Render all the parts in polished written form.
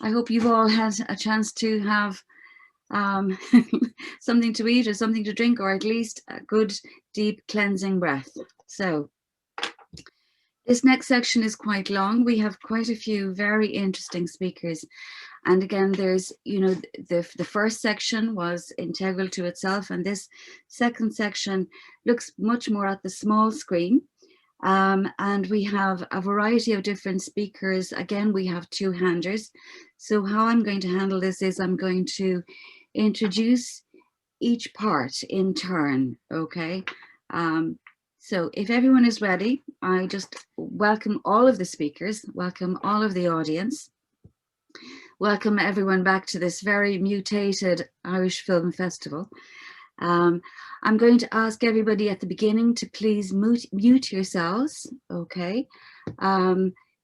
I hope you've all had a chance to have um, something to eat or something to drink, or at least a good deep cleansing breath. So this next section is quite long. We have quite a few very interesting speakers. And again, there's, you know, the first section was integral to itself, and this second section looks much more at the small screen. And we have a variety of different speakers. Again, we have two-handers. So how I'm going to handle this is I'm going to introduce each part in turn, okay? So if everyone is ready, I just welcome all of the speakers, welcome all of the audience, welcome everyone back to this very mutated Irish Film Festival. I'm going to ask everybody at the beginning to please mute yourselves, okay?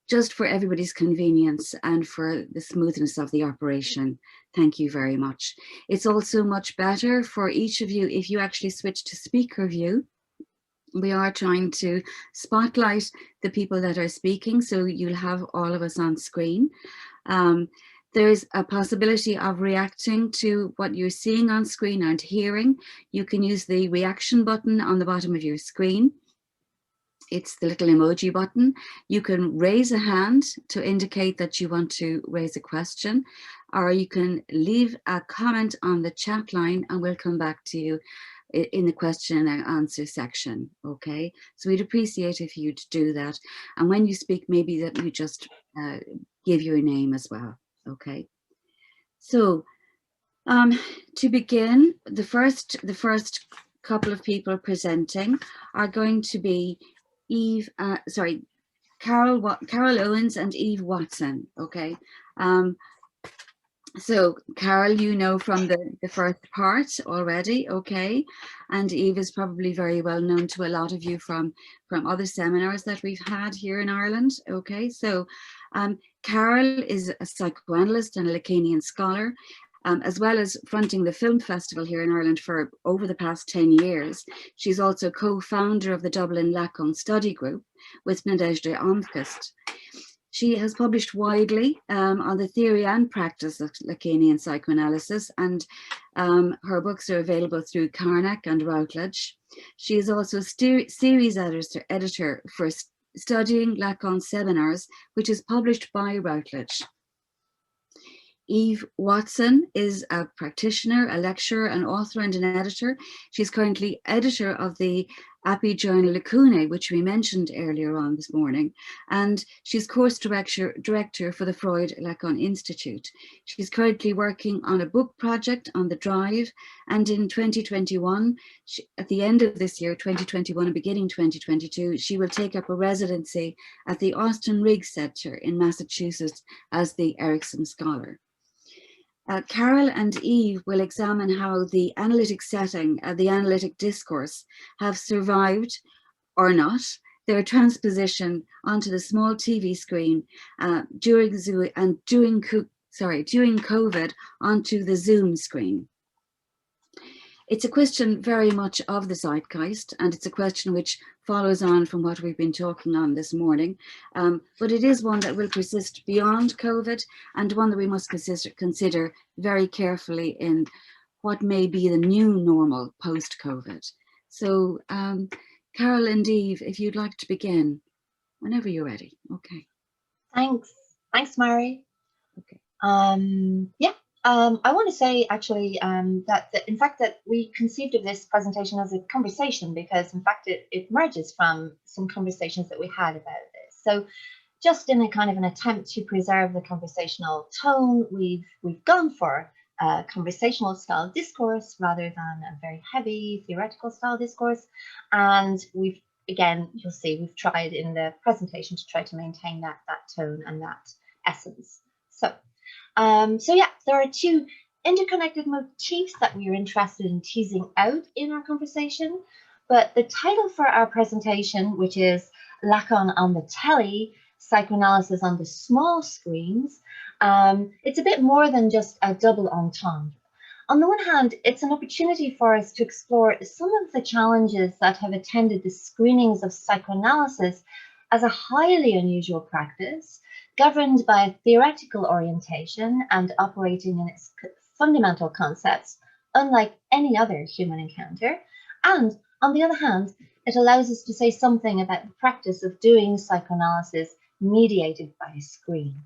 Just for everybody's convenience and for the smoothness of the operation. Thank you very much. It's also much better for each of you if you actually switch to speaker view. We are trying to spotlight the people that are speaking, so you'll have all of us on screen. There's a possibility of reacting to what you're seeing on screen and hearing. You can use the reaction button on the bottom of your screen. It's the little emoji button. You can raise a hand to indicate that you want to raise a question, or you can leave a comment on the chat line and we'll come back to you in the question and answer section, okay? So we'd appreciate if you'd do that. And when you speak, maybe that you just give your name as well, okay? So to begin, the first couple of people presenting are going to be Carol Owens and Eve Watson, okay? So Carol, you know from the first part already, okay? And Eve is probably very well known to a lot of you from other seminars that we've had here in Ireland, okay? So Carol is a psychoanalyst and a Lacanian scholar, as well as fronting the film festival here in Ireland for over the past 10 years. She's also co-founder of the Dublin Lacan study group with Nadezhda Omkust. She has published widely on the theory and practice of Lacanian psychoanalysis, and her books are available through Carnac and Routledge. She is also a series editor for Studying Lacan Seminars, which is published by Routledge. Eve Watson is a practitioner, a lecturer, an author, and an editor. She's currently editor of the API journal Lacunae, which we mentioned earlier on this morning, and she's course director for the Freud Lacan Institute. She's currently working on a book project on the drive, and in 2021, at the end of this year, 2021 and beginning 2022, she will take up a residency at the Austin Riggs Center in Massachusetts as the Erickson Scholar. Carol and Eve will examine how the analytic setting, the analytic discourse, have survived or not their transposition onto the small TV screen during COVID onto the Zoom screen. It's a question very much of the zeitgeist, and it's a question which follows on from what we've been talking on this morning. But it is one that will persist beyond COVID, and one that we must consider very carefully in what may be the new normal post-COVID. So Carol and Eve, if you'd like to begin, whenever you're ready. Okay. Thanks, Mary. Okay. I want to say actually that in fact that we conceived of this presentation as a conversation, because in fact it merges from some conversations that we had about this. So just in a kind of an attempt to preserve the conversational tone, we've gone for a conversational style discourse rather than a very heavy theoretical style discourse. And we've, again, you'll see we've tried in the presentation to try to maintain that tone and that essence. So yeah, there are two interconnected motifs that we are interested in teasing out in our conversation. But the title for our presentation, which is Lacan on the Telly, Psychoanalysis on the Small Screens, it's a bit more than just a double entendre. On the one hand, it's an opportunity for us to explore some of the challenges that have attended the screenings of psychoanalysis as a highly unusual practice, governed by a theoretical orientation and operating in its fundamental concepts, unlike any other human encounter. And on the other hand, it allows us to say something about the practice of doing psychoanalysis mediated by a screen.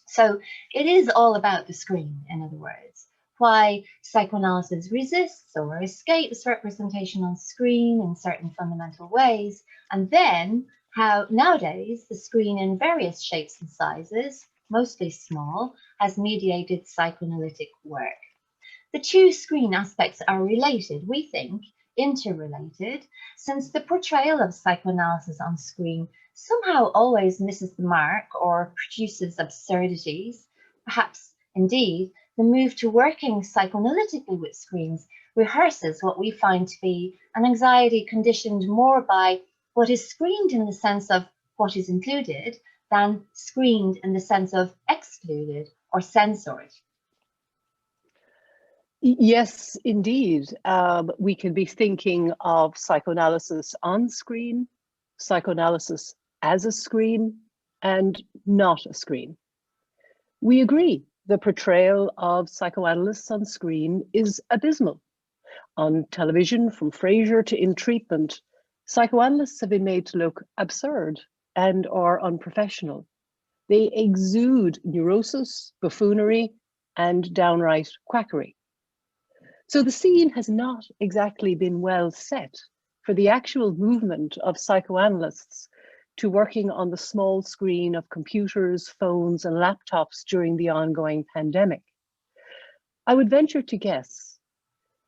So it is all about the screen, in other words. Why psychoanalysis resists or escapes representation on screen in certain fundamental ways, and then how nowadays the screen in various shapes and sizes, mostly small, has mediated psychoanalytic work. The two screen aspects are related, we think, interrelated, since the portrayal of psychoanalysis on screen somehow always misses the mark or produces absurdities. Perhaps, indeed, the move to working psychoanalytically with screens rehearses what we find to be an anxiety conditioned more by what is screened in the sense of what is included than screened in the sense of excluded or censored. Yes, indeed. We can be thinking of psychoanalysis on screen, psychoanalysis as a screen, and not a screen. We agree the portrayal of psychoanalysts on screen is abysmal. On television, from Frasier to In Treatment, psychoanalysts have been made to look absurd and or unprofessional. They exude neurosis, buffoonery, and downright quackery. So the scene has not exactly been well set for the actual movement of psychoanalysts to working on the small screen of computers, phones, and laptops during the ongoing pandemic. I would venture to guess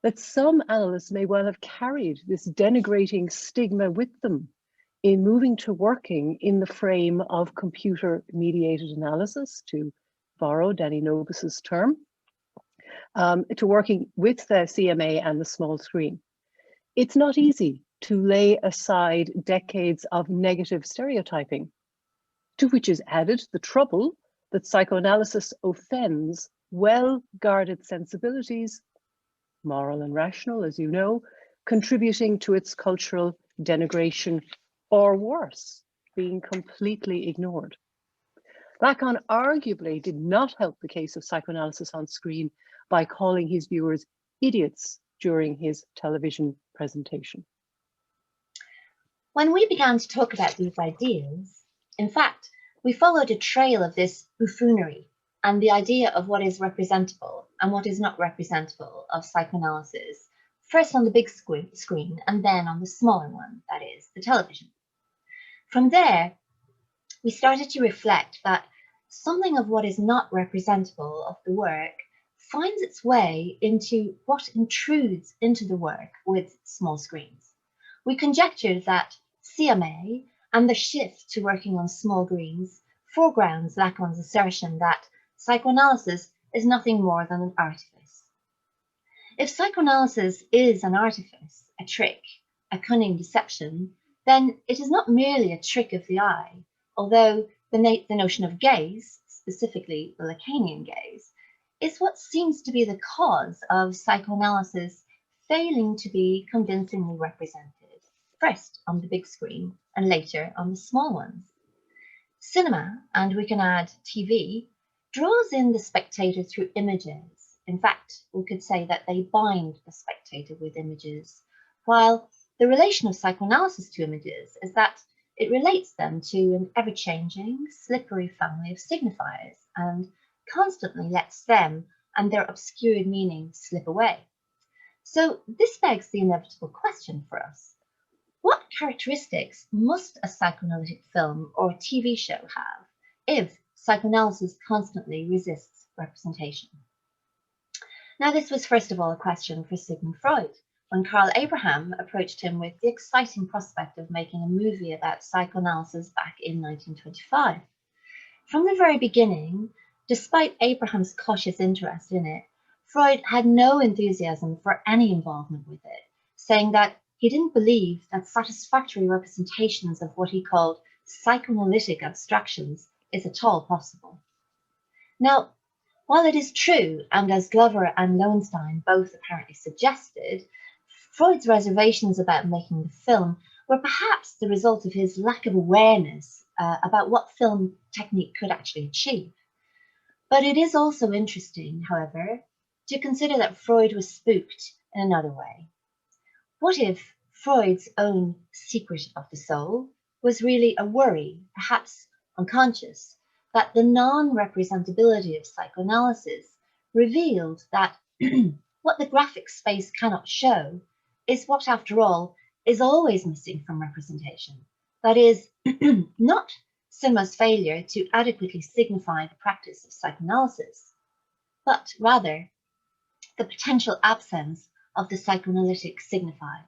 that some analysts may well have carried this denigrating stigma with them in moving to working in the frame of computer-mediated analysis, to borrow Danny Novus's term, to working with the CMA and the small screen. It's not easy to lay aside decades of negative stereotyping, to which is added the trouble that psychoanalysis offends well-guarded sensibilities, moral and rational, as you know, contributing to its cultural denigration, or worse, being completely ignored. Lacan arguably did not help the case of psychoanalysis on screen by calling his viewers idiots during his television presentation. When we began to talk about these ideas, in fact, we followed a trail of this buffoonery and the idea of what is representable and what is not representable of psychoanalysis, first on the big screen and then on the smaller one, that is, the television. From there, we started to reflect that something of what is not representable of the work finds its way into what intrudes into the work with small screens. We conjectured that CMA and the shift to working on small screens foregrounds Lacan's assertion that psychoanalysis is nothing more than an artifice. If psychoanalysis is an artifice, a trick, a cunning deception, then it is not merely a trick of the eye, although the notion of gaze, specifically the Lacanian gaze, is what seems to be the cause of psychoanalysis failing to be convincingly represented, first on the big screen and later on the small ones. Cinema, and we can add TV, draws in the spectator through images. In fact, we could say that they bind the spectator with images, while the relation of psychoanalysis to images is that it relates them to an ever-changing, slippery family of signifiers and constantly lets them and their obscured meaning slip away. So this begs the inevitable question for us. What characteristics must a psychoanalytic film or TV show have if psychoanalysis constantly resists representation? Now, this was first of all a question for Sigmund Freud, when Karl Abraham approached him with the exciting prospect of making a movie about psychoanalysis back in 1925. From the very beginning, despite Abraham's cautious interest in it, Freud had no enthusiasm for any involvement with it, saying that he didn't believe that satisfactory representations of what he called psychoanalytic abstractions is at all possible. Now, while it is true, and as Glover and Lowenstein both apparently suggested, Freud's reservations about making the film were perhaps the result of his lack of awareness about what film technique could actually achieve. But it is also interesting, however, to consider that Freud was spooked in another way. What if Freud's own secret of the soul was really a worry, perhaps unconscious, that the non-representability of psychoanalysis revealed that what the graphic space cannot show is what, after all, is always missing from representation. That is, not Cinema's failure to adequately signify the practice of psychoanalysis, but rather the potential absence of the psychoanalytic signified.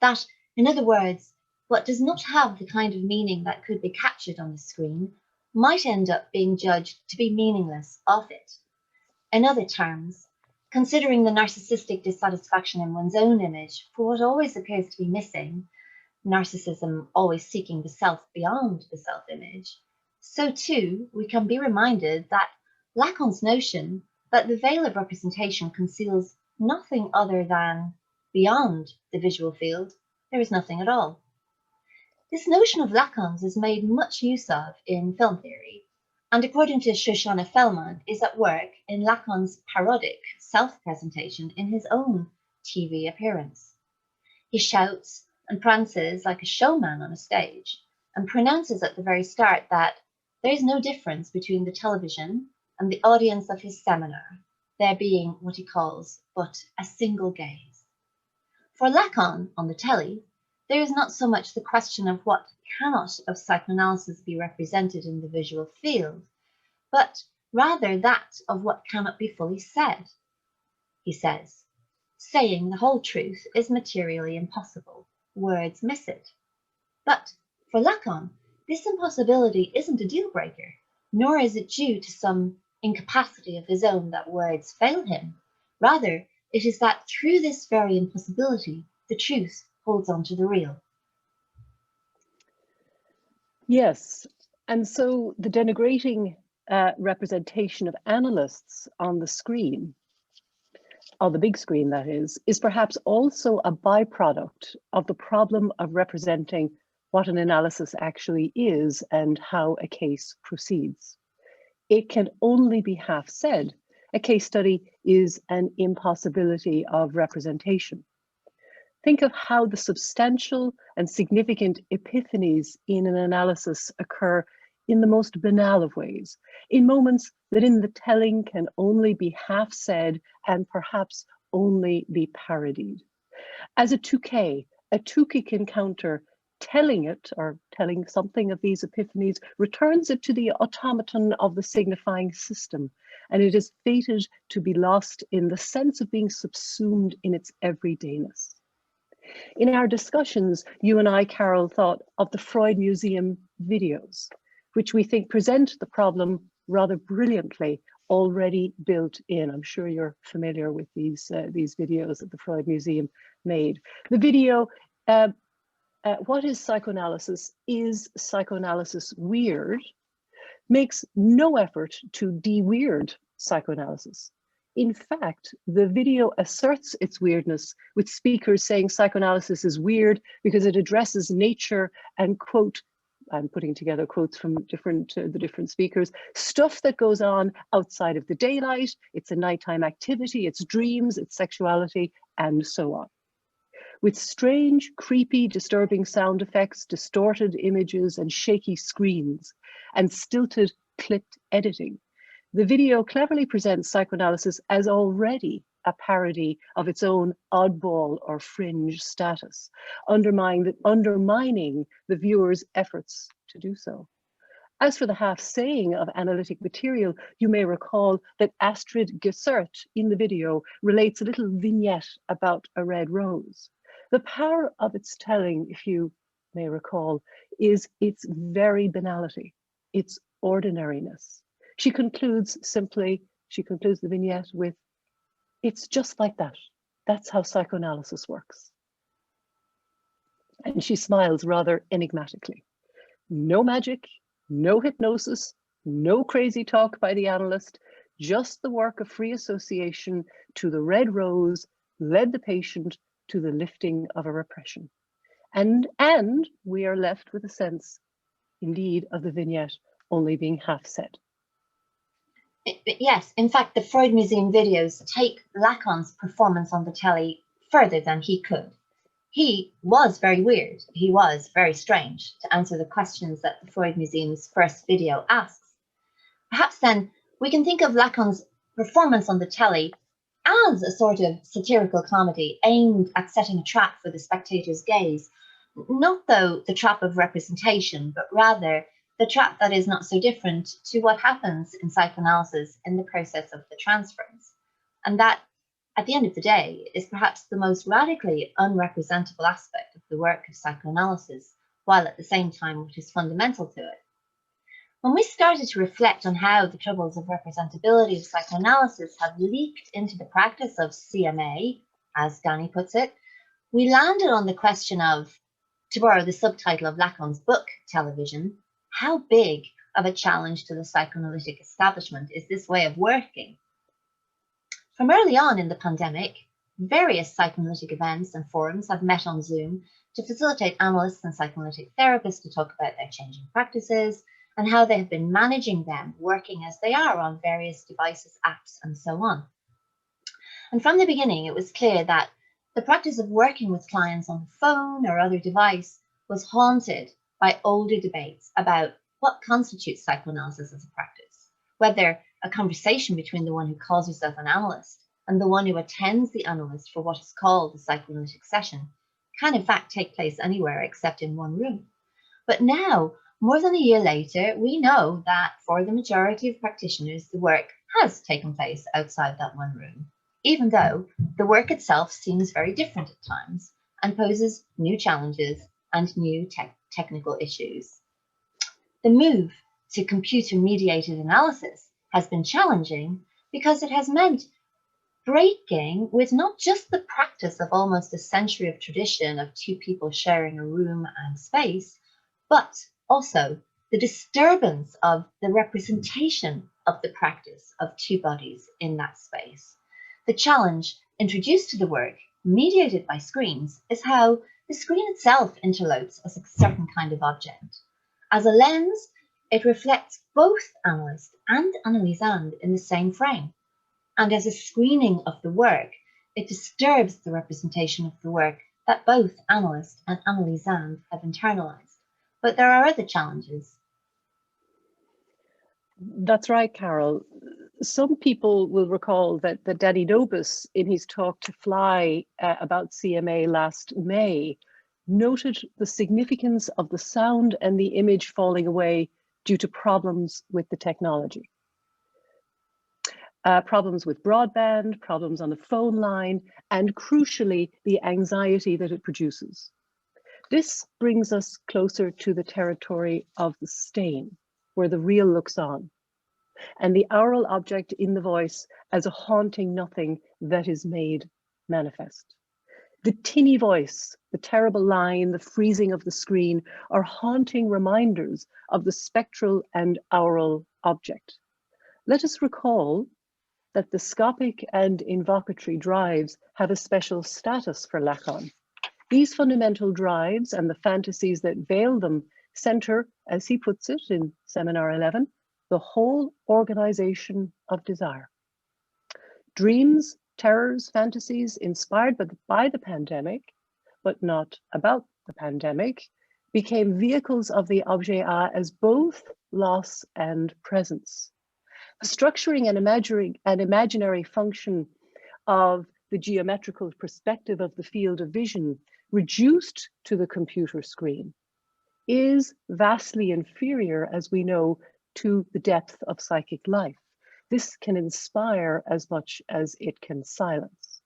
That, in other words, what does not have the kind of meaning that could be captured on the screen might end up being judged to be meaningless of it. In other terms, considering the narcissistic dissatisfaction in one's own image for what always appears to be missing, narcissism always seeking the self beyond the self-image, so too we can be reminded that Lacan's notion that the veil of representation conceals nothing other than beyond the visual field, there is nothing at all. This notion of Lacan's is made much use of in film theory, and according to Shoshana Fellman, is at work in Lacan's parodic self-presentation in his own TV appearance. He shouts and prances like a showman on a stage, and pronounces at the very start that there is no difference between the television and the audience of his seminar, there being what he calls but a single gaze. For Lacan on the telly, there is not so much the question of what cannot of psychoanalysis be represented in the visual field, but rather that of what cannot be fully said. He says, saying the whole truth is materially impossible. Words miss it. But for Lacan, this impossibility isn't a deal breaker, nor is it due to some incapacity of his own that words fail him. Rather, it is that through this very impossibility, the truth holds on to the real. Yes, and so the denigrating representation of analysts on the screen, on the big screen that is perhaps also a byproduct of the problem of representing what an analysis actually is and how a case proceeds. It can only be half said. A case study is an impossibility of representation. Think of how the substantial and significant epiphanies in an analysis occur in the most banal of ways, in moments that in the telling can only be half said and perhaps only be parodied. As a Touquet encounter telling it or telling something of these epiphanies returns it to the automaton of the signifying system, and it is fated to be lost in the sense of being subsumed in its everydayness. In our discussions, you and I, Carol, thought of the Freud Museum videos, which we think present the problem rather brilliantly, already built in. I'm sure you're familiar with these videos that the Freud Museum made. The video, what is psychoanalysis? Is psychoanalysis weird? Makes no effort to de-weird psychoanalysis. In fact, the video asserts its weirdness with speakers saying psychoanalysis is weird because it addresses nature and, quote, I'm putting together quotes from the different speakers, stuff that goes on outside of the daylight, it's a nighttime activity, it's dreams, it's sexuality, and so on. With strange, creepy, disturbing sound effects, distorted images, and shaky screens, and stilted, clipped editing, the video cleverly presents psychoanalysis as already a parody of its own oddball or fringe status, undermining the viewer's efforts to do so. As for the half-saying of analytic material, you may recall that Astrid Gessert in the video relates a little vignette about a red rose. The power of its telling, if you may recall, is its very banality, its ordinariness. She concludes the vignette with, it's just like that. That's how psychoanalysis works. And she smiles rather enigmatically. No magic, no hypnosis, no crazy talk by the analyst, just the work of free association to the red rose led the patient to the lifting of a repression. And we are left with a sense indeed, of the vignette only being half said. Yes, in fact, the Freud Museum videos take Lacan's performance on the telly further than he could. He was very weird. He was very strange, to answer the questions that the Freud Museum's first video asks. Perhaps then we can think of Lacan's performance on the telly as a sort of satirical comedy aimed at setting a trap for the spectator's gaze. Not, though, the trap of representation, but rather the trap that is not so different to what happens in psychoanalysis in the process of the transference. And that, at the end of the day, is perhaps the most radically unrepresentable aspect of the work of psychoanalysis, while at the same time what is fundamental to it. When we started to reflect on how the troubles of representability of psychoanalysis have leaked into the practice of CMA, as Danny puts it, we landed on the question of, to borrow the subtitle of Lacan's book, Television, how big of a challenge to the psychoanalytic establishment is this way of working? From early on in the pandemic, various psychoanalytic events and forums have met on Zoom to facilitate analysts and psychoanalytic therapists to talk about their changing practices and how they have been managing them, working as they are on various devices, apps, and so on. And from the beginning, it was clear that the practice of working with clients on the phone or other device was haunted by older debates about what constitutes psychoanalysis as a practice, whether a conversation between the one who calls herself an analyst and the one who attends the analyst for what is called the psychoanalytic session can in fact take place anywhere except in one room. But now, more than a year later, we know that for the majority of practitioners, the work has taken place outside that one room, even though the work itself seems very different at times and poses new challenges and new technical issues. The move to computer-mediated analysis has been challenging because it has meant breaking with not just the practice of almost a century of tradition of two people sharing a room and space, but also the disturbance of the representation of the practice of two bodies in that space. The challenge introduced to the work, mediated by screens, is how the screen itself interlopes as a certain kind of object. As a lens, it reflects both analyst and analysand in the same frame. And as a screening of the work, it disturbs the representation of the work that both analyst and analysand have internalized. But there are other challenges. That's right, Carol. Some people will recall that Danny Nobis, in his talk to Fly about CMA last May, noted the significance of the sound and the image falling away due to problems with the technology. Problems with broadband, problems on the phone line, and crucially, the anxiety that it produces. This brings us closer to the territory of the stain, where the real looks on, and the aural object in the voice as a haunting nothing that is made manifest. The tinny voice, the terrible line, the freezing of the screen are haunting reminders of the spectral and aural object. Let us recall that the scopic and invocatory drives have a special status for Lacan. These fundamental drives and the fantasies that veil them center, as he puts it in Seminar 11, the whole organization of desire. Dreams, terrors, fantasies inspired by the pandemic, but not about the pandemic, became vehicles of the objet A as both loss and presence. Structuring an imaginary function of the geometrical perspective of the field of vision reduced to the computer screen is vastly inferior, as we know, to the depth of psychic life. This can inspire as much as it can silence.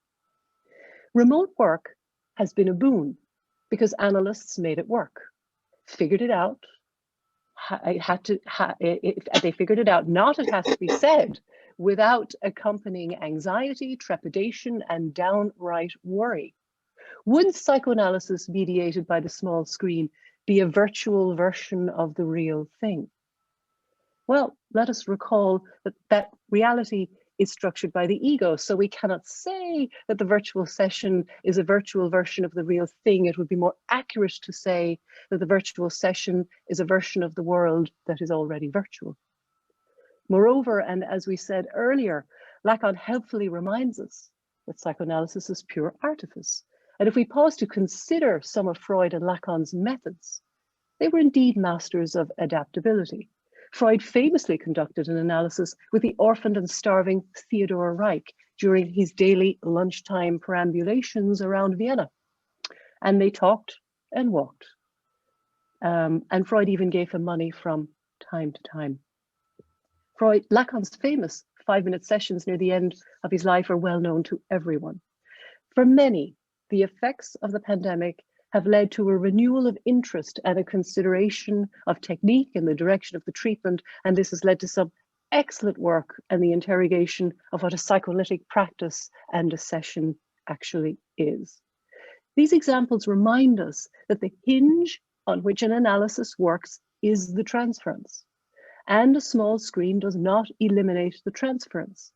Remote work has been a boon because analysts made it work, figured it out. They figured it out, not, it has to be said, without accompanying anxiety, trepidation, and downright worry. Would psychoanalysis mediated by the small screen be a virtual version of the real thing? Well, let us recall that reality is structured by the ego. So we cannot say that the virtual session is a virtual version of the real thing. It would be more accurate to say that the virtual session is a version of the world that is already virtual. Moreover, and as we said earlier, Lacan helpfully reminds us that psychoanalysis is pure artifice. And if we pause to consider some of Freud and Lacan's methods, they were indeed masters of adaptability. Freud famously conducted an analysis with the orphaned and starving Theodor Reich during his daily lunchtime perambulations around Vienna. And they talked and walked. And Freud even gave him money from time to time. Lacan's famous 5-minute sessions near the end of his life are well known to everyone. For many, the effects of the pandemic have led to a renewal of interest and a consideration of technique in the direction of the treatment, and this has led to some excellent work and the interrogation of what a psychoanalytic practice and a session actually is. These examples remind us that the hinge on which an analysis works is the transference. And a small screen does not eliminate the transference,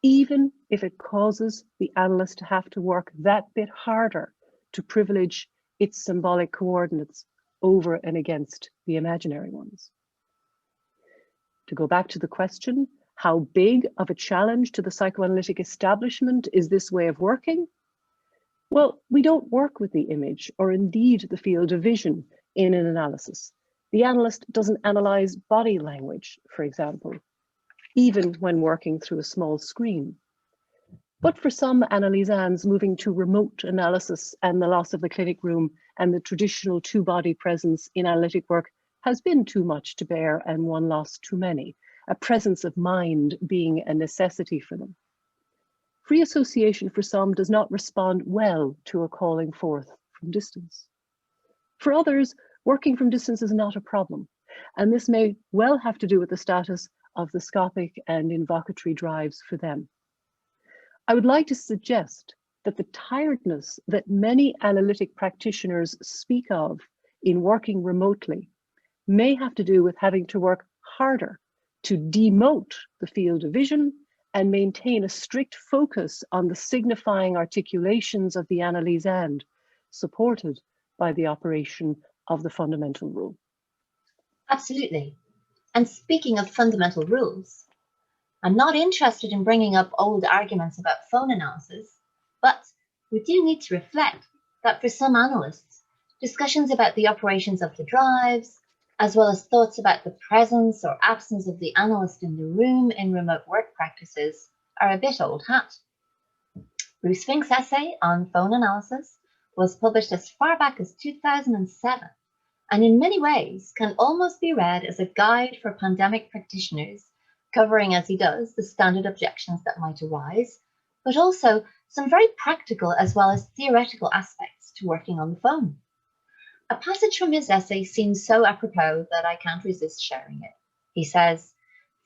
even if it causes the analyst to have to work that bit harder to privilege its symbolic coordinates over and against the imaginary ones. To go back to the question, how big of a challenge to the psychoanalytic establishment is this way of working? Well, we don't work with the image or indeed the field of vision in an analysis. The analyst doesn't analyze body language, for example, even when working through a small screen. But for some analysans, moving to remote analysis and the loss of the clinic room and the traditional two-body presence in analytic work has been too much to bear and one loss too many, a presence of mind being a necessity for them. Free association for some does not respond well to a calling forth from distance. For others, working from distance is not a problem, and this may well have to do with the status of the scopic and invocatory drives for them. I would like to suggest that the tiredness that many analytic practitioners speak of in working remotely may have to do with having to work harder to demote the field of vision and maintain a strict focus on the signifying articulations of the analysand, supported by the operation of the fundamental rule. Absolutely. And speaking of fundamental rules, I'm not interested in bringing up old arguments about phone analysis, but we do need to reflect that for some analysts, discussions about the operations of the drives, as well as thoughts about the presence or absence of the analyst in the room in remote work practices, are a bit old hat. Bruce Fink's essay on phone analysis was published as far back as 2007, and in many ways can almost be read as a guide for pandemic practitioners, covering as he does the standard objections that might arise, but also some very practical as well as theoretical aspects to working on the phone. A passage from his essay seems so apropos that I can't resist sharing it. He says,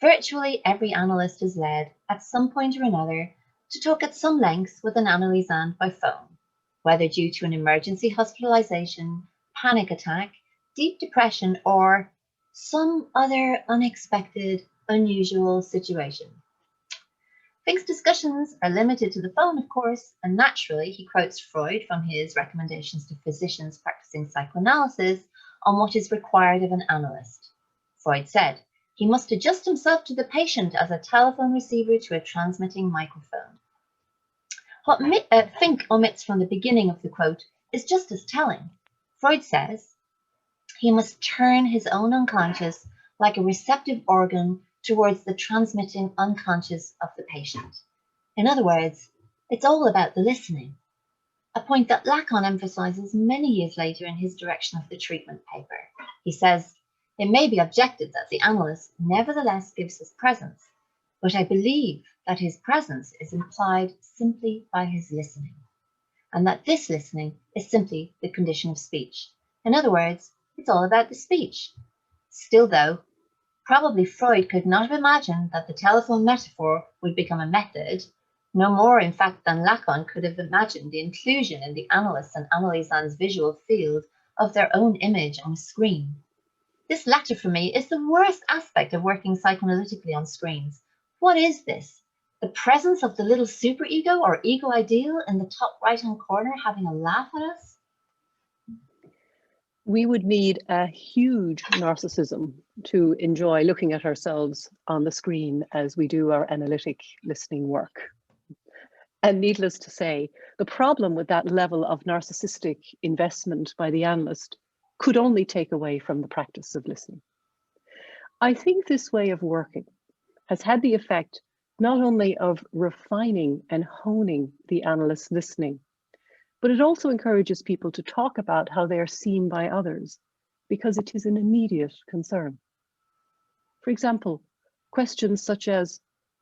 virtually every analyst is led at some point or another to talk at some length with an analysand by phone, whether due to an emergency hospitalization, panic attack, deep depression, or some other unexpected, unusual situation. Fink's discussions are limited to the phone, of course, and naturally he quotes Freud from his recommendations to physicians practicing psychoanalysis on what is required of an analyst. Freud said he must adjust himself to the patient as a telephone receiver to a transmitting microphone. What Fink omits from the beginning of the quote is just as telling. Freud says he must turn his own unconscious like a receptive organ towards the transmitting unconscious of the patient. In other words, it's all about the listening, a point that Lacan emphasizes many years later in his direction of the treatment paper. He says, it may be objected that the analyst nevertheless gives his presence, but I believe that his presence is implied simply by his listening, and that this listening is simply the condition of speech. In other words, it's all about the speech. Still though, probably Freud could not have imagined that the telephone metaphor would become a method, no more in fact than Lacan could have imagined the inclusion in the analyst's and analysand's visual field of their own image on a screen. This latter for me is the worst aspect of working psychoanalytically on screens. What is this? the presence of the little superego or ego ideal in the top right-hand corner having a laugh at us? We would need a huge narcissism to enjoy looking at ourselves on the screen as we do our analytic listening work. And needless to say, the problem with that level of narcissistic investment by the analyst could only take away from the practice of listening. I think this way of working has had the effect not only of refining and honing the analyst's listening, but it also encourages people to talk about how they are seen by others, because it is an immediate concern. For example, questions such as,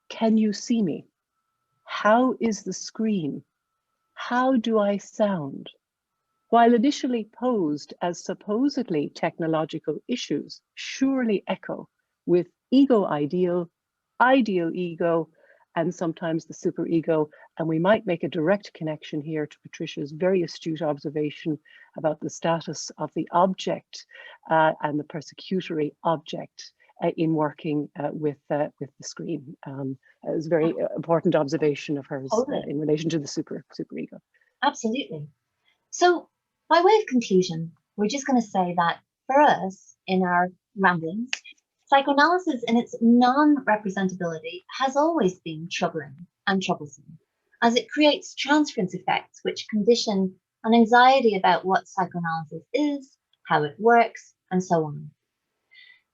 can you see me? How is the screen? How do I sound? While initially posed as supposedly technological issues, surely echo with ego ideal, ideal ego, and sometimes the superego. And we might make a direct connection here to Patricia's very astute observation about the status of the object and the persecutory object in working with the screen. It was a very important observation of hers in relation to the superego. Absolutely. So by way of conclusion, we're just going to say that for us, in our ramblings, psychoanalysis in its non-representability has always been troubling and troublesome, as it creates transference effects which condition an anxiety about what psychoanalysis is, how it works, and so on.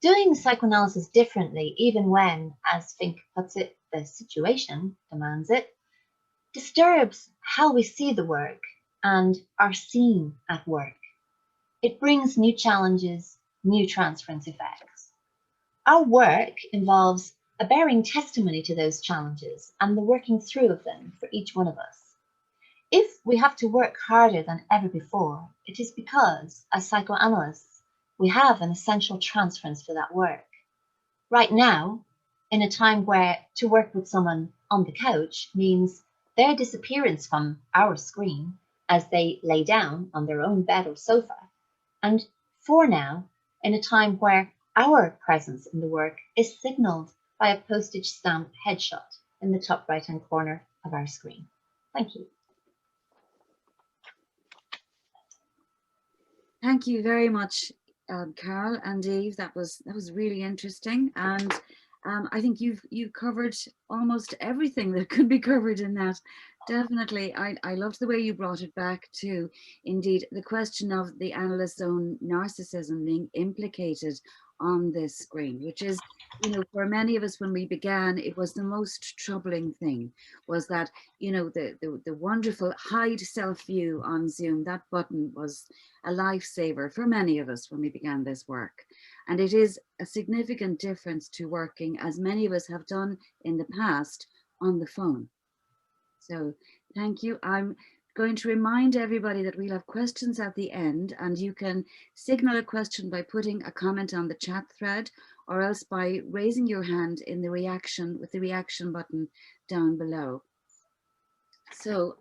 Doing psychoanalysis differently, even when, as Fink puts it, the situation demands it, disturbs how we see the work and are seen at work. It brings new challenges, new transference effects. Our work involves a bearing testimony to those challenges and the working through of them for each one of us. If we have to work harder than ever before, it is because, as psychoanalysts, we have an essential transference for that work. Right now, in a time where to work with someone on the couch means their disappearance from our screen as they lay down on their own bed or sofa, and for now, in a time where our presence in the work is signalled by a postage stamp headshot in the top right-hand corner of our screen. Thank you. Thank you very much, Carol and Eve. That was really interesting, and I think you've covered almost everything that could be covered in that. Definitely, I loved the way you brought it back to, indeed, the question of the analyst's own narcissism being implicated on this screen, which is, you know, for many of us when we began, it was the most troubling thing, was that, you know, the wonderful hide self-view on Zoom, that button was a lifesaver for many of us when we began this work. And it is a significant difference to working, as many of us have done in the past, on the phone. So thank you. I'm going to remind everybody that we'll have questions at the end, and you can signal a question by putting a comment on the chat thread, or else by raising your hand in the reaction with the reaction button down below. So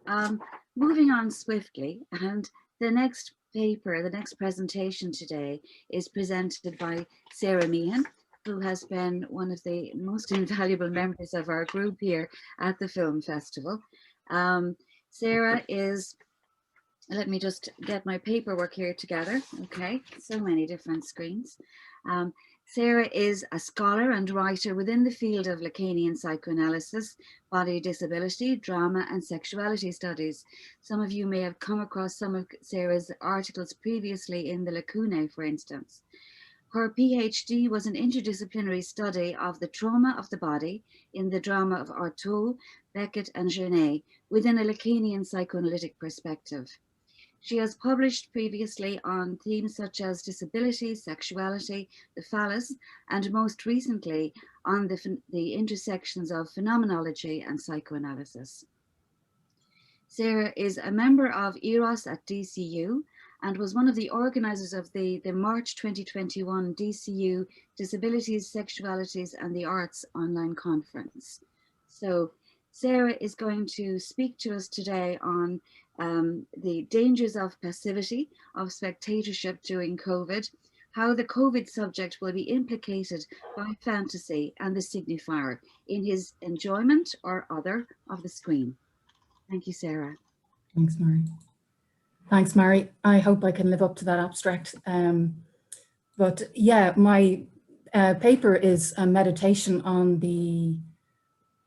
moving on swiftly, and the next paper, the next presentation today is presented by Sarah Meehan, who has been one of the most invaluable members of our group here at the film festival. Sarah is, let me just get my paperwork here together. Okay, so many different screens. Sarah is a scholar and writer within the field of Lacanian psychoanalysis, body disability, drama, and sexuality studies. Some of you may have come across some of Sarah's articles previously in the Lacunae, for instance. Her PhD was an interdisciplinary study of the trauma of the body in the drama of Artaud, Beckett, and Genet within a Lacanian psychoanalytic perspective. She has published previously on themes such as disability, sexuality, the phallus, and most recently on the intersections of phenomenology and psychoanalysis. Sarah is a member of EROS at DCU and was one of the organizers of the March 2021 DCU Disabilities, Sexualities and the Arts online conference. So Sarah is going to speak to us today on the dangers of passivity, of spectatorship during COVID, how the COVID subject will be implicated by fantasy and the signifier in his enjoyment or other of the screen. Thank you, Sarah. Thanks, Mary. Thanks, Mary. I hope I can live up to that abstract. But yeah, my paper is a meditation on the,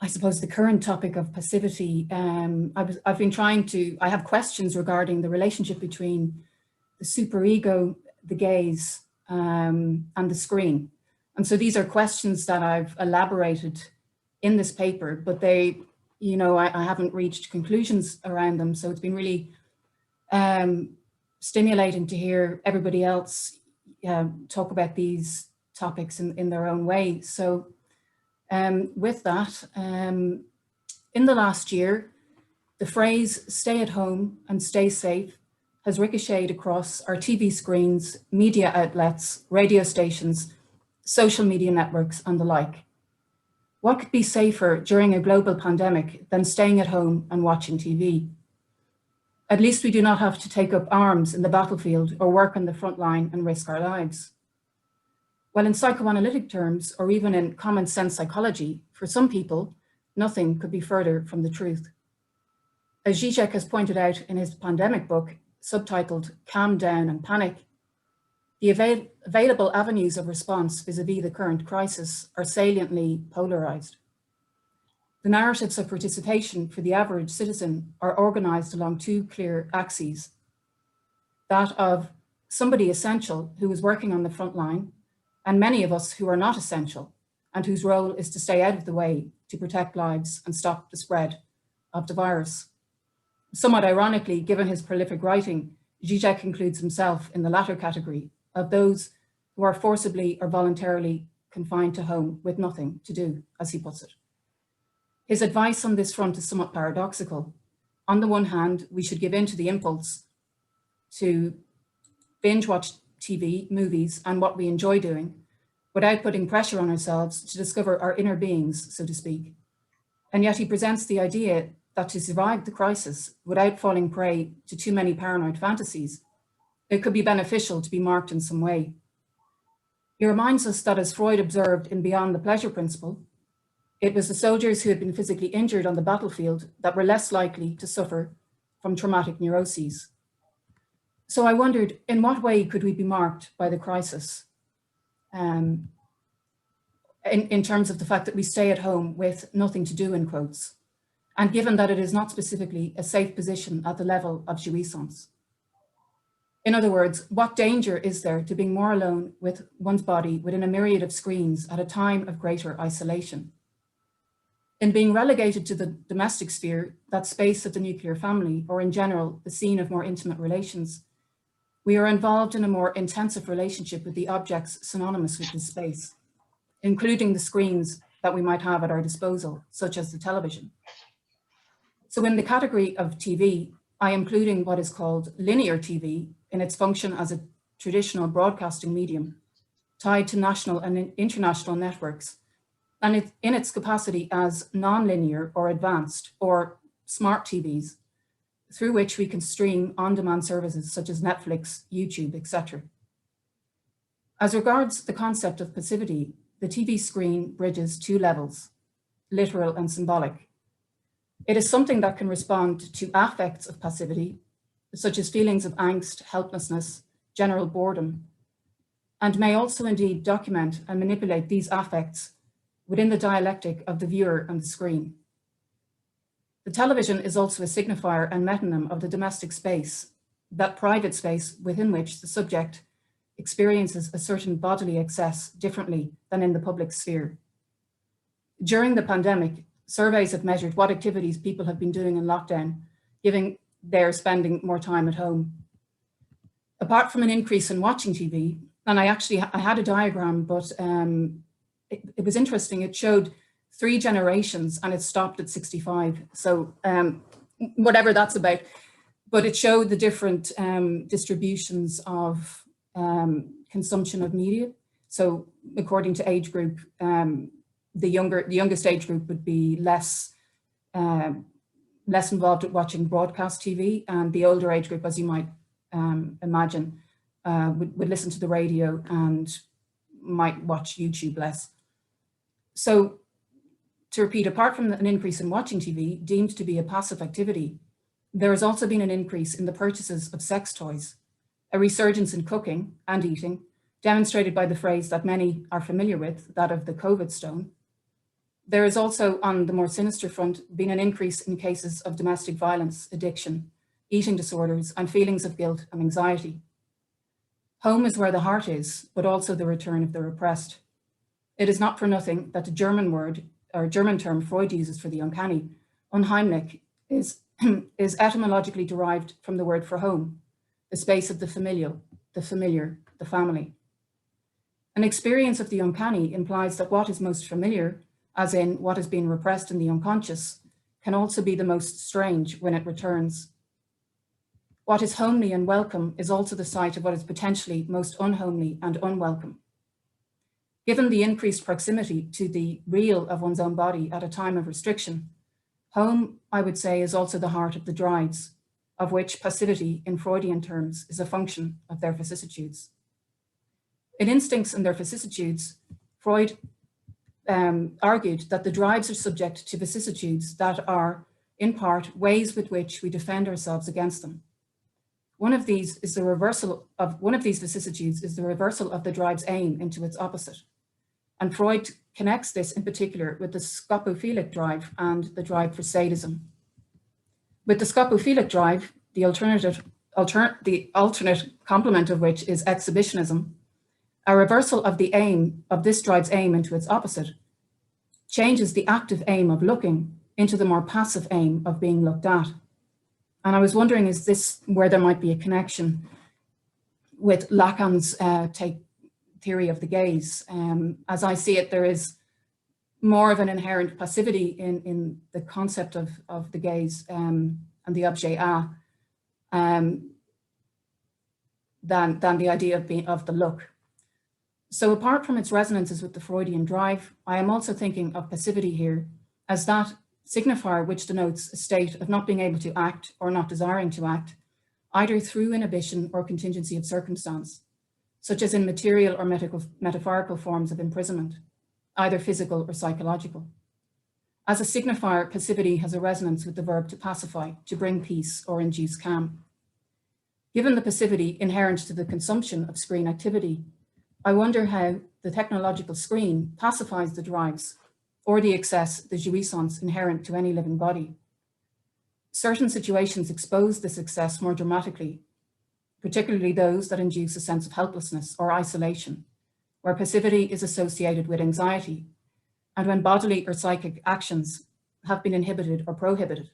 I suppose, the current topic of passivity. I've been trying to, I have questions regarding the relationship between the superego, the gaze, and the screen. And so these are questions that I've elaborated in this paper, but they, you know, I haven't reached conclusions around them. So it's been really stimulating to hear everybody else talk about these topics in their own way. So with that, in the last year, the phrase "stay at home and stay safe" has ricocheted across our TV screens, media outlets, radio stations, social media networks, and the like. What could be safer during a global pandemic than staying at home and watching TV? At least we do not have to take up arms in the battlefield or work on the front line and risk our lives. Well, in psychoanalytic terms, or even in common sense psychology, for some people, nothing could be further from the truth. As Zizek has pointed out in his pandemic book, subtitled "Calm Down and Panic," the available avenues of response vis-a-vis the current crisis are saliently polarized. The narratives of participation for the average citizen are organized along two clear axes: that of somebody essential who is working on the front line, and many of us who are not essential and whose role is to stay out of the way to protect lives and stop the spread of the virus. Somewhat ironically, given his prolific writing, Zizek includes himself in the latter category of those who are forcibly or voluntarily confined to home with nothing to do, as he puts it. His advice on this front is somewhat paradoxical. On the one hand, we should give in to the impulse to binge watch TV, movies, and what we enjoy doing, without putting pressure on ourselves to discover our inner beings, so to speak. And yet he presents the idea that to survive the crisis without falling prey to too many paranoid fantasies, it could be beneficial to be marked in some way. He reminds us that, as Freud observed in Beyond the Pleasure Principle, it was the soldiers who had been physically injured on the battlefield that were less likely to suffer from traumatic neuroses. So I wondered, in what way could we be marked by the crisis? In terms of the fact that we stay at home with nothing to do, in quotes, and given that it is not specifically a safe position at the level of jouissance. In other words, what danger is there to being more alone with one's body within a myriad of screens at a time of greater isolation? In being relegated to the domestic sphere, that space of the nuclear family, or in general, the scene of more intimate relations, we are involved in a more intensive relationship with the objects synonymous with this space, including the screens that we might have at our disposal, such as the television. So in the category of TV, I am including what is called linear TV in its function as a traditional broadcasting medium, tied to national and international networks, and in its capacity as non-linear or advanced or smart TVs, through which we can stream on-demand services such as Netflix, YouTube, etc. As regards the concept of passivity, the TV screen bridges two levels, literal and symbolic. It is something that can respond to affects of passivity, such as feelings of angst, helplessness, general boredom, and may also indeed document and manipulate these affects within the dialectic of the viewer and the screen. The television is also a signifier and metonym of the domestic space, that private space within which the subject experiences a certain bodily excess differently than in the public sphere. During the pandemic, surveys have measured what activities people have been doing in lockdown, given they're spending more time at home. Apart from an increase in watching TV, and I had a diagram, but it was interesting. It showed 3 generations and it stopped at 65. So whatever that's about, but it showed the different distributions of consumption of media. So according to age group, the youngest age group would be less involved with watching broadcast TV, and the older age group, as you might imagine, would listen to the radio and might watch YouTube less. So to repeat, apart from an increase in watching TV, deemed to be a passive activity, there has also been an increase in the purchases of sex toys, a resurgence in cooking and eating, demonstrated by the phrase that many are familiar with, that of the COVID stone. There is also, on the more sinister front, been an increase in cases of domestic violence, addiction, eating disorders, and feelings of guilt and anxiety. Home is where the heart is, but also the return of the repressed. It is not for nothing that the German word, or German term Freud uses for the uncanny, unheimlich, is etymologically derived from the word for home, the space of the familial, the familiar, the family. An experience of the uncanny implies that what is most familiar, as in what is being repressed in the unconscious, can also be the most strange when it returns. What is homely and welcome is also the site of what is potentially most unhomely and unwelcome. Given the increased proximity to the real of one's own body at a time of restriction, home, I would say, is also the heart of the drives, of which passivity in Freudian terms is a function of their vicissitudes. In Instincts and Their Vicissitudes, Freud argued that the drives are subject to vicissitudes that are, in part, ways with which we defend ourselves against them. One of these vicissitudes is the reversal of the drive's aim into its opposite. And Freud connects this in particular with the scopophilic drive and the drive for sadism. With the scopophilic drive, the alternate complement of which is exhibitionism, a reversal of the aim of this drive's aim into its opposite changes the active aim of looking into the more passive aim of being looked at. And I was wondering, is this where there might be a connection with Lacan's theory of the gaze? As I see it, there is more of an inherent passivity in the concept of the gaze and the objet a than the idea of the look. So apart from its resonances with the Freudian drive, I am also thinking of passivity here as that signifier which denotes a state of not being able to act or not desiring to act, either through inhibition or contingency of circumstance, such as in material or metaphorical forms of imprisonment, either physical or psychological. As a signifier, passivity has a resonance with the verb to pacify, to bring peace or induce calm. Given the passivity inherent to the consumption of screen activity, I wonder how the technological screen pacifies the drives or the excess, the jouissance inherent to any living body. Certain situations expose this excess more dramatically, particularly those that induce a sense of helplessness or isolation, where passivity is associated with anxiety, and when bodily or psychic actions have been inhibited or prohibited.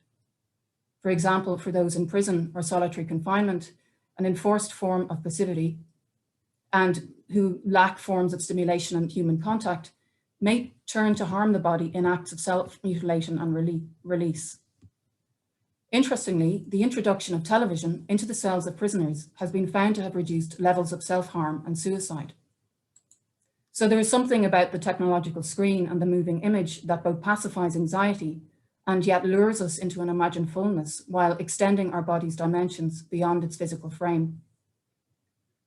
For example, for those in prison or solitary confinement, an enforced form of passivity and who lack forms of stimulation and human contact may turn to harm the body in acts of self-mutilation and release. Interestingly, the introduction of television into the cells of prisoners has been found to have reduced levels of self-harm and suicide. So there is something about the technological screen and the moving image that both pacifies anxiety and yet lures us into an imagined fullness while extending our body's dimensions beyond its physical frame.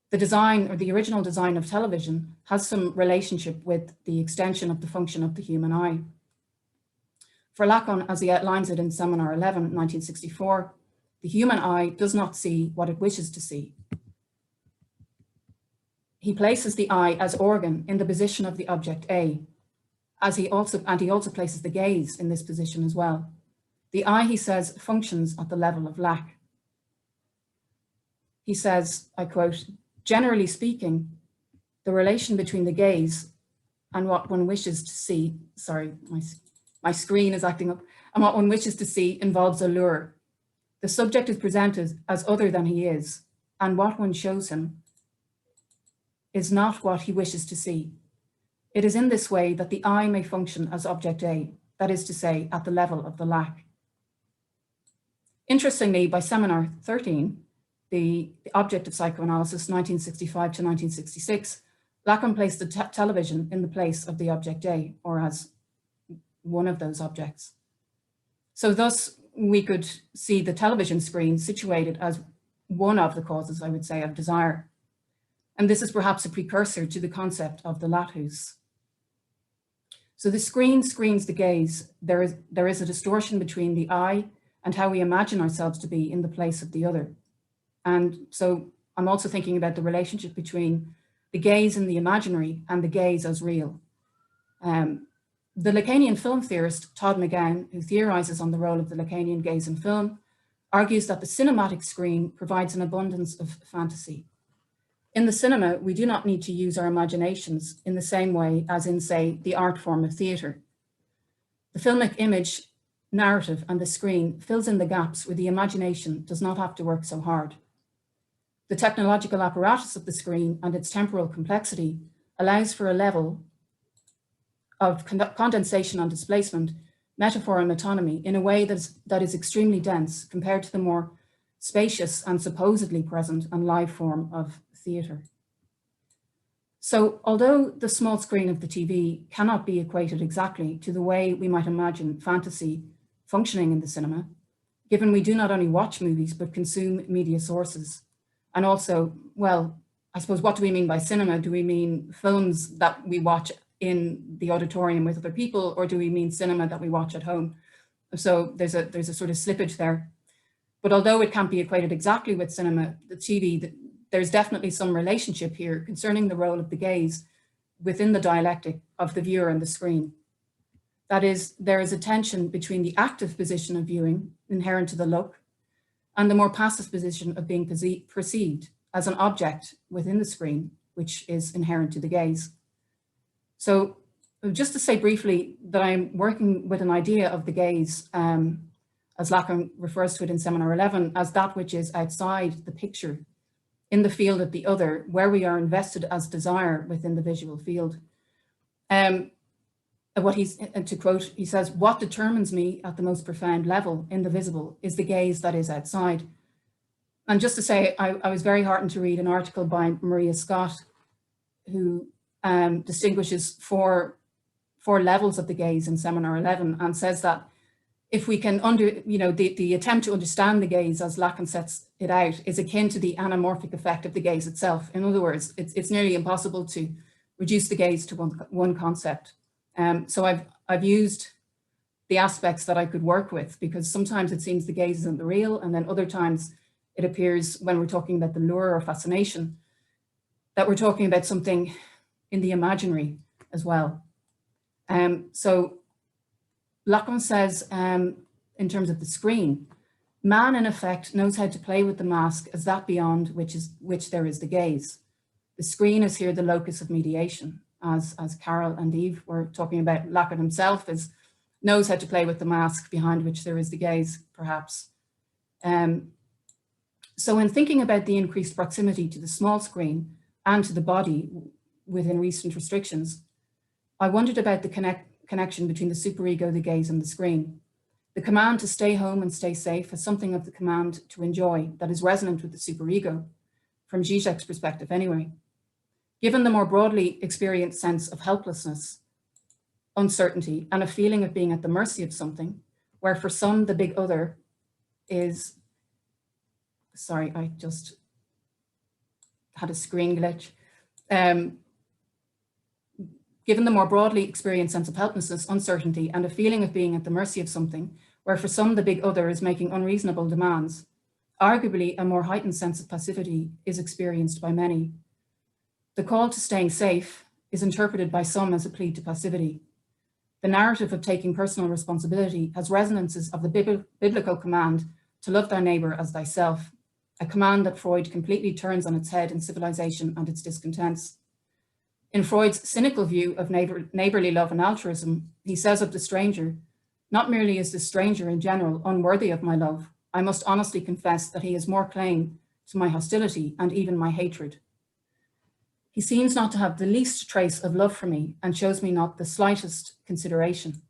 The design, or the original design of television, has some relationship with the extension of the function of the human eye. For Lacan, as he outlines it in Seminar 11, 1964, the human eye does not see what it wishes to see. He places the eye as organ in the position of the object A, he also places the gaze in this position as well. The eye, he says, functions at the level of lack. He says, I quote, "Generally speaking, the relation between the gaze and what one wishes to see," sorry, my screen is acting up, "and what one wishes to see involves a lure. The subject is presented as other than he is, and what one shows him is not what he wishes to see. It is in this way that the eye may function as object A, that is to say, at the level of the lack." Interestingly, by Seminar 13, the object of psychoanalysis, 1965 to 1966, Lacan placed the television in the place of the object A, or as one of those objects. So thus, we could see the television screen situated as one of the causes, I would say, of desire. And this is perhaps a precursor to the concept of the Lathus. So the screen screens the gaze. There is a distortion between the I and how we imagine ourselves to be in the place of the other. And so I'm also thinking about the relationship between the gaze in the imaginary and the gaze as real. The Lacanian film theorist Todd McGowan, who theorizes on the role of the Lacanian gaze in film, argues that the cinematic screen provides an abundance of fantasy. In the cinema, we do not need to use our imaginations in the same way as in, say, the art form of theatre. The filmic image, narrative, and the screen fills in the gaps where the imagination does not have to work so hard. The technological apparatus of the screen and its temporal complexity allows for a level of condensation and displacement, metaphor and metonymy in a way that is extremely dense compared to the more spacious and supposedly present and live form of theatre. So although the small screen of the TV cannot be equated exactly to the way we might imagine fantasy functioning in the cinema, given we do not only watch movies, but consume media sources. And also, well, I suppose, what do we mean by cinema? Do we mean films that we watch in the auditorium with other people, or do we mean cinema that we watch at home? So there's a sort of slippage there. But although it can't be equated exactly with cinema, the TV, there's definitely some relationship here concerning the role of the gaze within the dialectic of the viewer and the screen. That is, there is a tension between the active position of viewing, inherent to the look, and the more passive position of being perceived as an object within the screen, which is inherent to the gaze. So just to say briefly that I'm working with an idea of the gaze, as Lacan refers to it in Seminar 11, as that which is outside the picture, in the field of the other, where we are invested as desire within the visual field. To quote, he says, "What determines me at the most profound level in the visible is the gaze that is outside." And just to say, I was very heartened to read an article by Maria Scott, who distinguishes four levels of the gaze in Seminar 11, and says that if we can the attempt to understand the gaze as Lacan sets it out is akin to the anamorphic effect of the gaze itself. In other words, it's nearly impossible to reduce the gaze to one concept. So I've used the aspects that I could work with, because sometimes it seems the gaze isn't the real, and then other times it appears, when we're talking about the lure or fascination, that we're talking about something in the imaginary as well. So Lacan says, in terms of the screen, man in effect knows how to play with the mask as that beyond which there is the gaze. The screen is here the locus of mediation, as Carol and Eve were talking about. Lacan himself knows how to play with the mask behind which there is the gaze, perhaps. So in thinking about the increased proximity to the small screen and to the body within recent restrictions, I wondered about the connection between the superego, the gaze, and the screen. The command to stay home and stay safe has something of the command to enjoy that is resonant with the superego, from Zizek's perspective anyway. Given the more broadly experienced sense of helplessness, uncertainty, and a feeling of being at the mercy of something, where for some the big other is, sorry, I just had a screen glitch. Given the more broadly experienced sense of helplessness, uncertainty, and a feeling of being at the mercy of something, where for some the big other is making unreasonable demands, arguably a more heightened sense of passivity is experienced by many. The call to staying safe is interpreted by some as a plea to passivity. The narrative of taking personal responsibility has resonances of the biblical command to love thy neighbor as thyself, a command that Freud completely turns on its head in Civilization and its Discontents. In Freud's cynical view of neighborly love and altruism, he says of the stranger, "Not merely is the stranger in general unworthy of my love, I must honestly confess that he has more claim to my hostility and even my hatred. He seems not to have the least trace of love for me and shows me not the slightest consideration.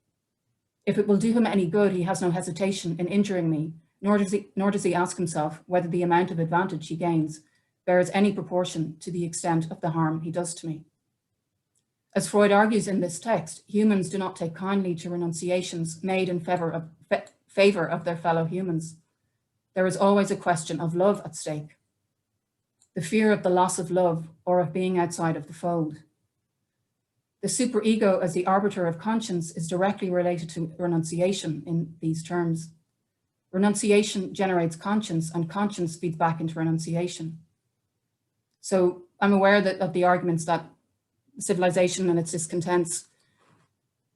If it will do him any good, he has no hesitation in injuring me, nor does he ask himself whether the amount of advantage he gains bears any proportion to the extent of the harm he does to me." As Freud argues in this text, humans do not take kindly to renunciations made in favor of their fellow humans. There is always a question of love at stake. the fear of the loss of love or of being outside of the fold. The superego as the arbiter of conscience is directly related to renunciation in these terms. Renunciation generates conscience, and conscience feeds back into renunciation. So I'm aware of the arguments that civilization and its discontents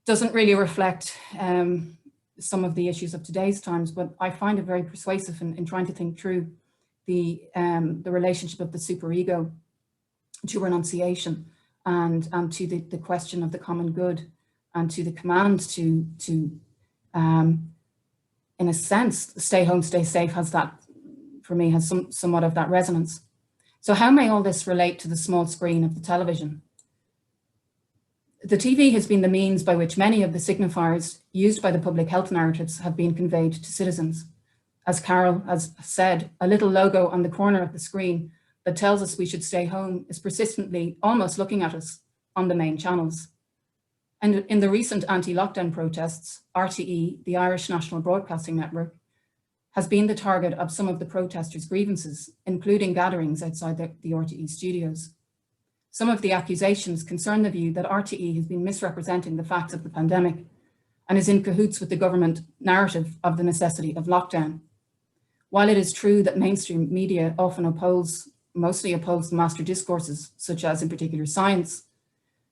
doesn't really reflect some of the issues of today's times, but I find it very persuasive in trying to think through the relationship of the superego to renunciation and to the question of the common good, and to the command to in a sense, stay home, stay safe has that, for me, has somewhat of that resonance. So how may all this relate to the small screen of the television? The TV has been the means by which many of the signifiers used by the public health narratives have been conveyed to citizens. As Carol has said, a little logo on the corner of the screen that tells us we should stay home is persistently almost looking at us on the main channels. And in the recent anti-lockdown protests, RTE, the Irish National Broadcasting Network, has been the target of some of the protesters' grievances, including gatherings outside the RTE studios. Some of the accusations concern the view that RTE has been misrepresenting the facts of the pandemic and is in cahoots with the government narrative of the necessity of lockdown. While it is true that mainstream media often mostly oppose the master discourses, such as in particular science,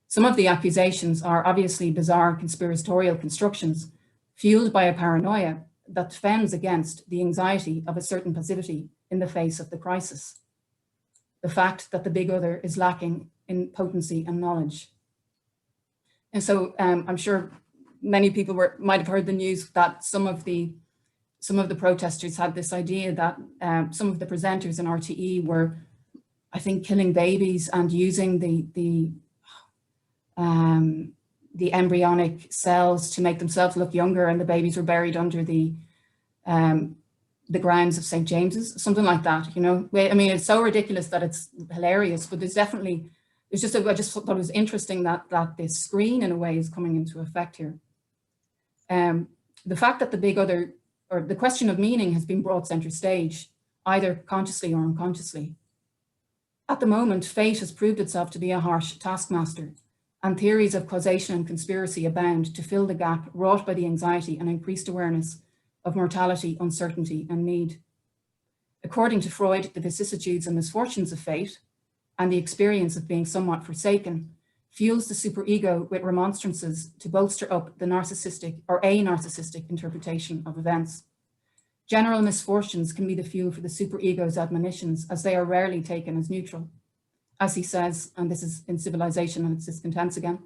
some of the accusations are obviously bizarre conspiratorial constructions fueled by a paranoia that defends against the anxiety of a certain passivity in the face of the crisis. The fact that the big other is lacking in potency and knowledge. And so I'm sure many people might have heard the news that some of the protesters had this idea that some of the presenters in RTE were, I think, killing babies and using the embryonic cells to make themselves look younger, and the babies were buried under the grounds of St. James's, something like that, you know. I mean, it's so ridiculous that it's hilarious, but I just thought it was interesting that this screen in a way is coming into effect here. The fact that the big other, or the question of meaning, has been brought center stage, either consciously or unconsciously. At the moment, fate has proved itself to be a harsh taskmaster, and theories of causation and conspiracy abound to fill the gap wrought by the anxiety and increased awareness of mortality, uncertainty, and need. According to Freud, the vicissitudes and misfortunes of fate, and the experience of being somewhat forsaken, fuels the superego with remonstrances to bolster up the narcissistic or a narcissistic interpretation of events. General misfortunes can be the fuel for the superego's admonitions, as they are rarely taken as neutral. As he says, and this is in Civilization and its Discontents again,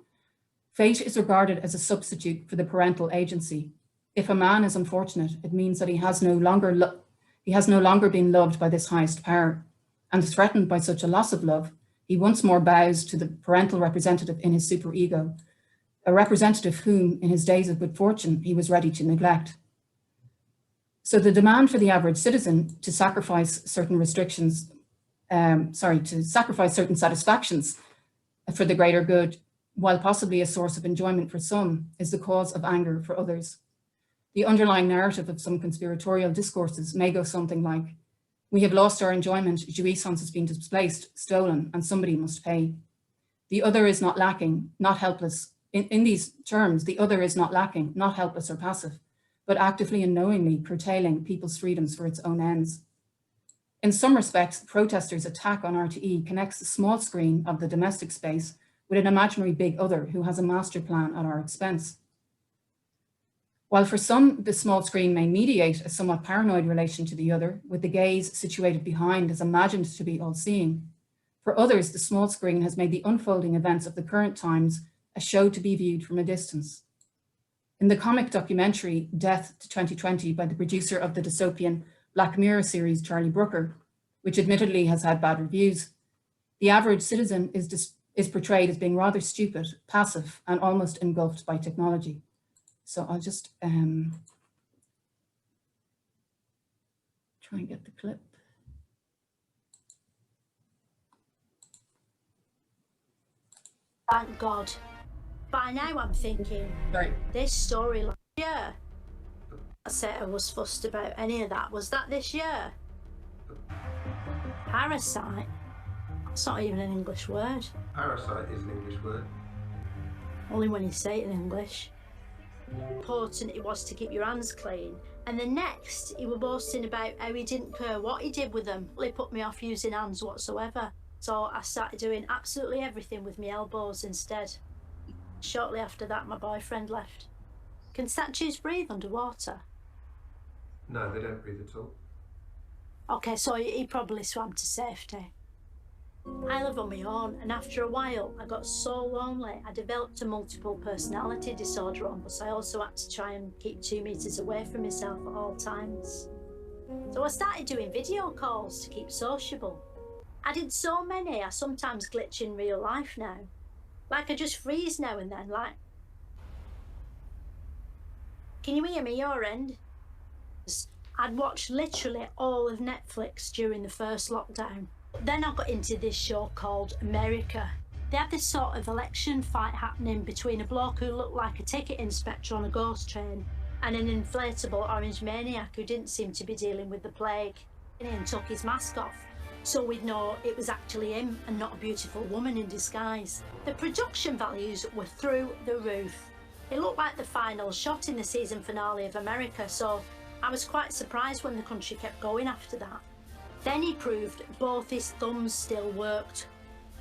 fate is regarded as a substitute for the parental agency. If a man is unfortunate, it means that he has no longer been loved by this highest power, and threatened by such a loss of love, he once more bows to the parental representative in his superego, a representative whom, in his days of good fortune, he was ready to neglect. So the demand for the average citizen to sacrifice certain certain satisfactions for the greater good, while possibly a source of enjoyment for some, is the cause of anger for others. The underlying narrative of some conspiratorial discourses may go something like, we have lost our enjoyment, jouissance has been displaced, stolen, and somebody must pay. The other is not lacking, not helpless. In these terms, the other is not lacking, not helpless or passive, but actively and knowingly curtailing people's freedoms for its own ends. In some respects, protesters' attack on RTE connects the small screen of the domestic space with an imaginary big other who has a master plan at our expense. While for some, the small screen may mediate a somewhat paranoid relation to the other, with the gaze situated behind as imagined to be all-seeing, for others, the small screen has made the unfolding events of the current times a show to be viewed from a distance. In the comic documentary Death to 2020 by the producer of the dystopian Black Mirror series, Charlie Brooker, which admittedly has had bad reviews, the average citizen is portrayed as being rather stupid, passive, and almost engulfed by technology. So I'll just try and get the clip. Thank God. By now I'm thinking, Right. This story last year. I said I was fussed about any of that. Was that this year? Parasite. That's not even an English word. Parasite is an English word. Only when you say it in English. Important it was to keep your hands clean. And the next, he were boasting about how he didn't care what he did with them. He put me off using hands whatsoever. So I started doing absolutely everything with my elbows instead. Shortly after that, my boyfriend left. Can statues breathe underwater? No, they don't breathe at all. Okay, so he probably swam to safety. I live on my own, and after a while, I got so lonely, I developed a multiple personality disorder almost. I also had to try and keep 2 meters away from myself at all times. So I started doing video calls to keep sociable. I did so many, I sometimes glitch in real life now. Like I just freeze now and then, like... Can you hear me, your end? I'd watched literally all of Netflix during the first lockdown. Then I got into this show called America. They had this sort of election fight happening between a bloke who looked like a ticket inspector on a ghost train and an inflatable orange maniac who didn't seem to be dealing with the plague. And took his mask off, so we'd know it was actually him and not a beautiful woman in disguise. The production values were through the roof. It looked like the final shot in the season finale of America, so I was quite surprised when the country kept going after that. Then he proved both his thumbs still worked.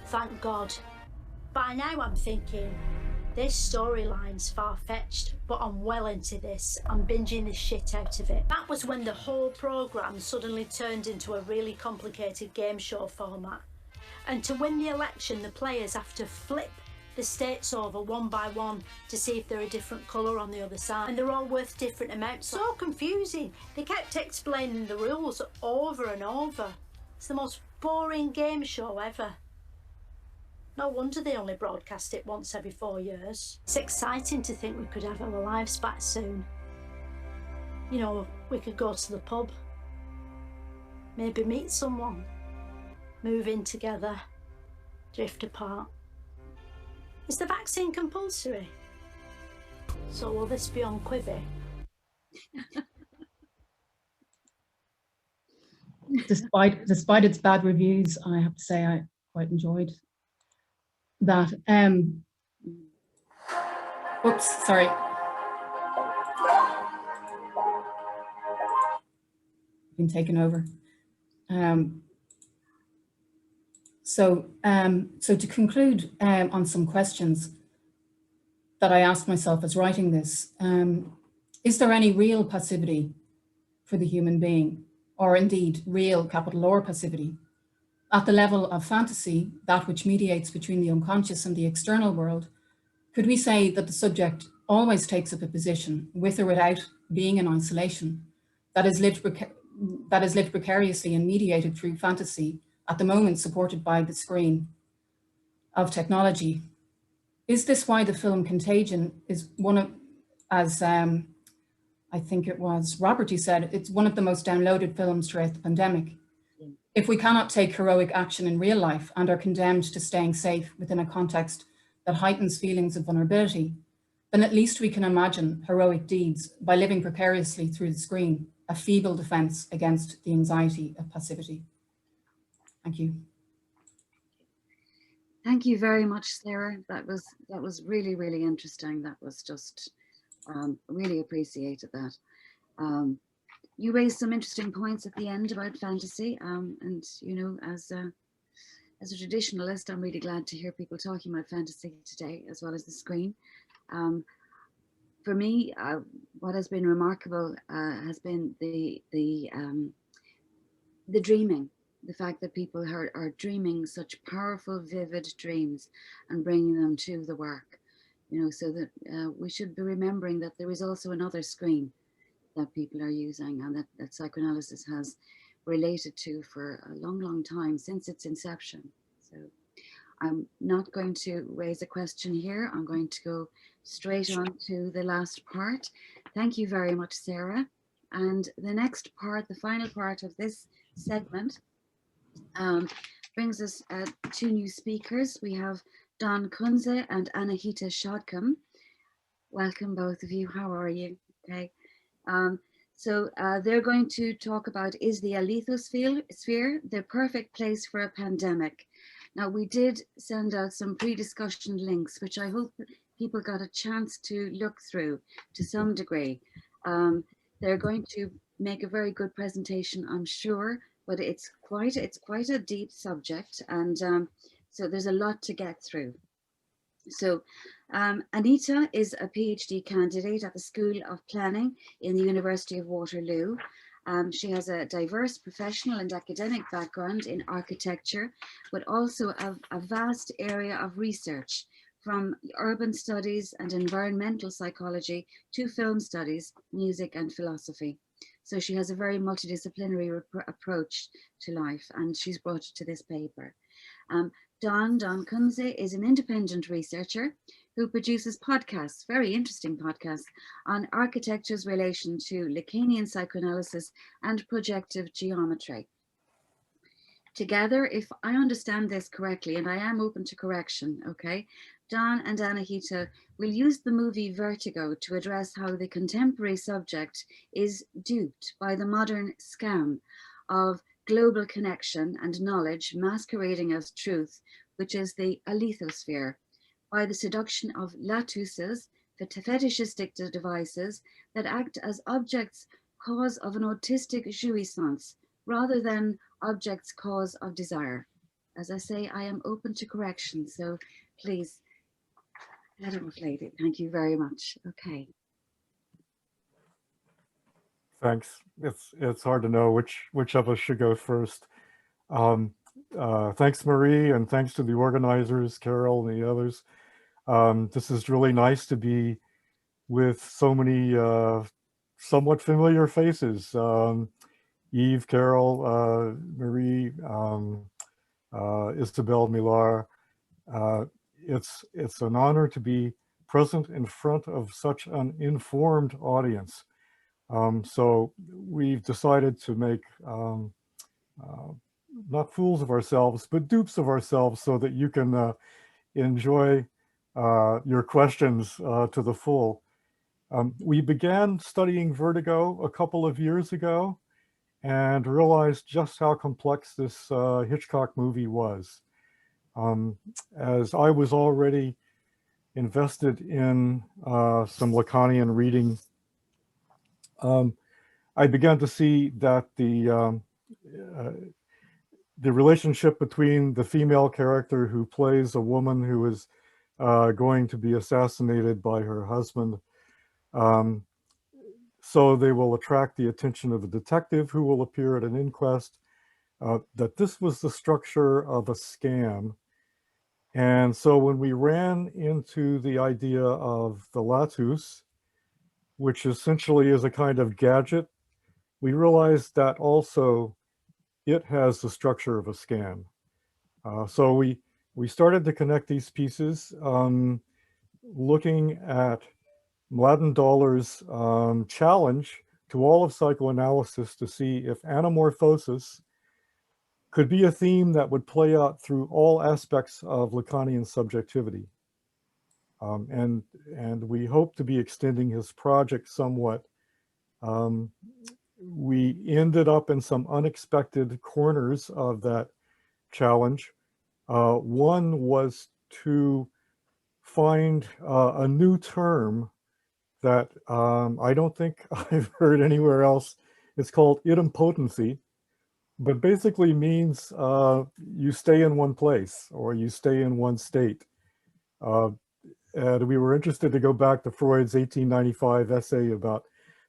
Thank God. By now I'm thinking, this storyline's far-fetched, but I'm well into this. I'm binging the shit out of it. That was when the whole programme suddenly turned into a really complicated game show format. And to win the election, the players have to flip the states over one by one to see if they're a different colour on the other side. And they're all worth different amounts. So confusing. They kept explaining the rules over and over. It's the most boring game show ever. No wonder they only broadcast it once every 4 years. It's exciting to think we could have our lives back soon. You know, we could go to the pub, maybe meet someone, move in together, drift apart. Is the vaccine compulsory? So will this be on Quibi? Despite its bad reviews, I have to say I quite enjoyed that. Oops, sorry. Been taken over. So to conclude on some questions that I asked myself as writing this, is there any real passivity for the human being, or indeed real capital R passivity? At the level of fantasy, that which mediates between the unconscious and the external world, could we say that the subject always takes up a position, with or without being in isolation, that is lived precariously and mediated through fantasy, at the moment supported by the screen of technology? Is this why the film Contagion is one of, as I think it was Robert who said, it's one of the most downloaded films throughout the pandemic? If we cannot take heroic action in real life and are condemned to staying safe within a context that heightens feelings of vulnerability, then at least we can imagine heroic deeds by living precariously through the screen, a feeble defense against the anxiety of passivity. Thank you. Thank you very much, Sarah. That was really, really interesting. That was just really appreciated that. You raised some interesting points at the end about fantasy, and you know, as a traditionalist, I'm really glad to hear people talking about fantasy today, as well as the screen. For me, what has been remarkable has been the dreaming. The fact that people are dreaming such powerful, vivid dreams and bringing them to the work, you know, so that we should be remembering that there is also another screen that people are using, and that psychoanalysis has related to for a long, long time, since its inception. So I'm not going to raise a question here. I'm going to go straight on to the last part. Thank you very much, Sarah. And the next part, the final part of this segment, brings us two new speakers. We have Kunze and Anahita Shadkam. Welcome, both of you. How are you? Okay. So they're going to talk about, is the Alethosphere the perfect place for a pandemic? Now, we did send out some pre-discussion links, which I hope people got a chance to look through to some degree. They're going to make a very good presentation, I'm sure, but it's quite a deep subject, and so there's a lot to get through. So Anita is a PhD candidate at the School of Planning in the University of Waterloo. She has a diverse professional and academic background in architecture, but also a vast area of research, from urban studies and environmental psychology to film studies, music and philosophy. So she has a very multidisciplinary approach to life, and she's brought it to this paper. Don Kunze is an independent researcher who produces podcasts, very interesting podcasts, on architecture's relation to Lacanian psychoanalysis and projective geometry. Together, if I understand this correctly, and I am open to correction, okay, Don and Anahita will use the movie Vertigo to address how the contemporary subject is duped by the modern scam of global connection and knowledge masquerading as truth, which is the Alethosphere, by the seduction of latuses, fetishistic devices that act as objects cause of an autistic jouissance, rather than objects cause of desire. As I say, I am open to correction, so please, let it reflect it. Thank you very much. Okay. Thanks. It's hard to know which of us should go first. Thanks, Marie, and thanks to the organizers, Carol and the others. This is really nice to be with so many somewhat familiar faces. Eve, Carol, Marie, Isabel Millar. It's an honor to be present in front of such an informed audience. So we've decided to make not fools of ourselves, but dupes of ourselves, so that you can enjoy your questions to the full. We began studying vertigo a couple of years ago and realized just how complex this Hitchcock movie was. As I was already invested in some Lacanian reading, I began to see that the relationship between the female character who plays a woman who is going to be assassinated by her husband, so they will attract the attention of a detective who will appear at an inquest, that this was the structure of a scam. And so when we ran into the idea of the Latus, which essentially is a kind of gadget, we realized that also it has the structure of a scam. So we started to connect these pieces, looking at Mladen Dollar's challenge to all of psychoanalysis to see if anamorphosis could be a theme that would play out through all aspects of Lacanian subjectivity. And we hope to be extending his project somewhat. We ended up in some unexpected corners of that challenge. One was to find a new term that I don't think I've heard anywhere else. It's called idempotency, but basically means you stay in one place or you stay in one state. And we were interested to go back to Freud's 1895 essay about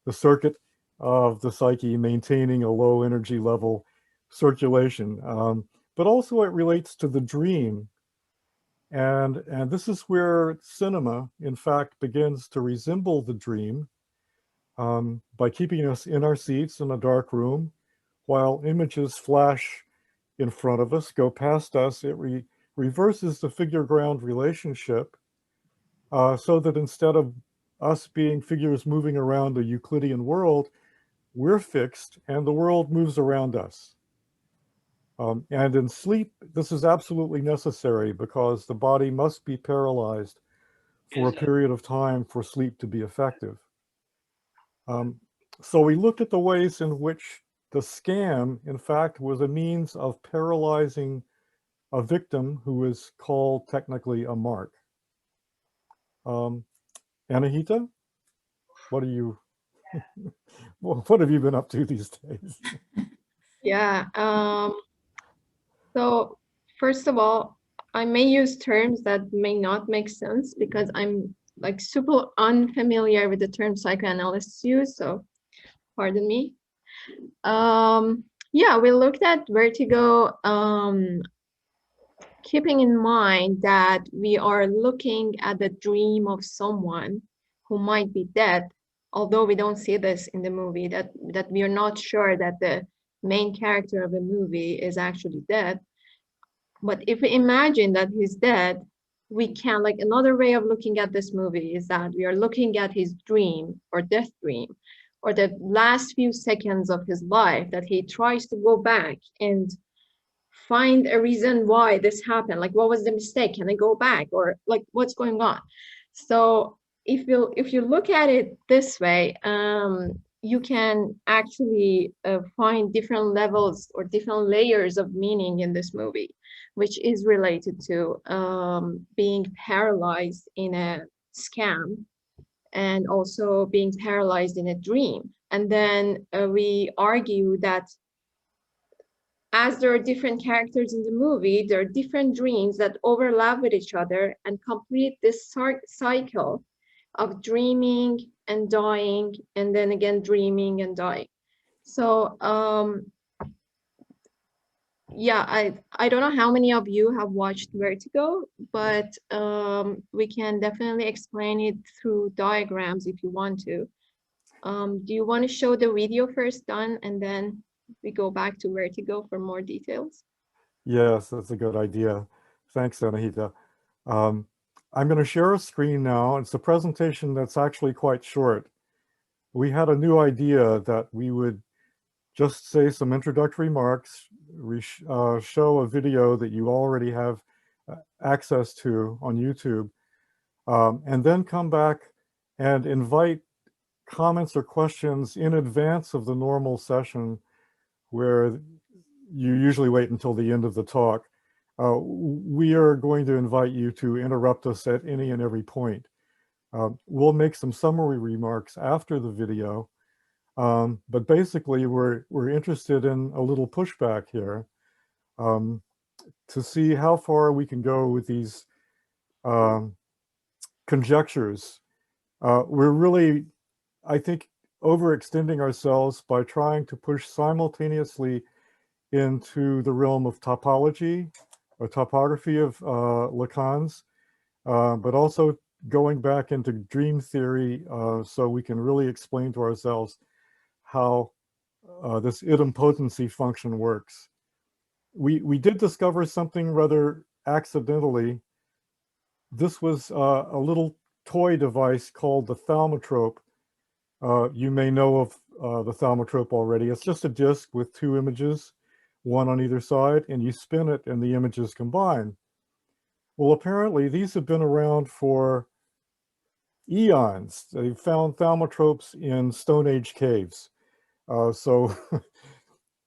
the circuit of the psyche maintaining a low energy level circulation. But also it relates to the dream. And this is where cinema, in fact, begins to resemble the dream by keeping us in our seats in a dark room while images flash in front of us, go past us. It reverses the figure-ground relationship so that instead of us being figures moving around a Euclidean world, we're fixed and the world moves around us. And in sleep, this is absolutely necessary because the body must be paralyzed for a period of time for sleep to be effective. So we looked at the ways in which the scam, in fact, was a means of paralyzing a victim who is called technically a mark. Anahita, what are you, what have you been up to these days? Yeah. So first of all, I may use terms that may not make sense because I'm like super unfamiliar with the term psychoanalysts use, so pardon me. Yeah, we looked at vertigo, keeping in mind that we are looking at the dream of someone who might be dead, although we don't see this in the movie, that we are not sure that the main character of the movie is actually dead. But if we imagine that he's dead, we can, like, another way of looking at this movie is that we are looking at his dream or death dream, or the last few seconds of his life that he tries to go back and find a reason why this happened. Like, what was the mistake? Can I go back? Or like, what's going on? So if you look at it this way, you can actually find different levels or different layers of meaning in this movie, which is related to being paralyzed in a scam and also being paralyzed in a dream. And then we argue that as there are different characters in the movie, there are different dreams that overlap with each other and complete this cycle of dreaming and dying, and then again dreaming and dying. So yeah, I don't know how many of you have watched Vertigo, but we can definitely explain it through diagrams if you want to. Do you want to show the video first, Don, and then we go back to Vertigo for more details? Yes, that's a good idea. Thanks, Anahita. I'm going to share a screen now. It's a presentation that's actually quite short. We had a new idea that we would just say some introductory remarks, show a video that you already have access to on YouTube, and then come back and invite comments or questions in advance of the normal session, where you usually wait until the end of the talk. We are going to invite you to interrupt us at any and every point. We'll make some summary remarks after the video, but basically we're interested in a little pushback here to see how far we can go with these conjectures. We're really, I think, overextending ourselves by trying to push simultaneously into the realm of topology or topography of Lacan's, but also going back into dream theory so we can really explain to ourselves how this idempotency function works. We did discover something rather accidentally. This was a little toy device called the thaumatrope. You may know of the thaumatrope already. It's just a disc with two images, one on either side, and you spin it and the images combine. Well, apparently these have been around for eons. They found thaumatropes in Stone Age caves. So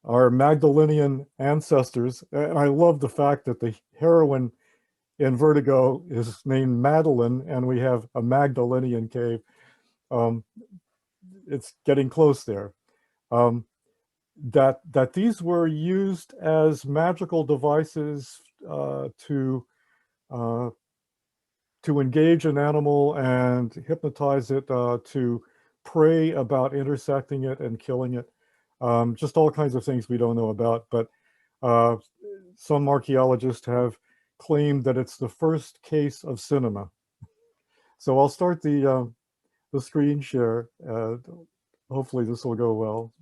our Magdalenian ancestors, and I love the fact that the heroine in Vertigo is named Madeline, and we have a Magdalenian cave. It's getting close there. That these were used as magical devices to engage an animal and hypnotize it, to pray about intersecting it and killing it. Just all kinds of things we don't know about, but some archaeologists have claimed that it's the first case of cinema. So I'll start the screen share. Hopefully this will go well.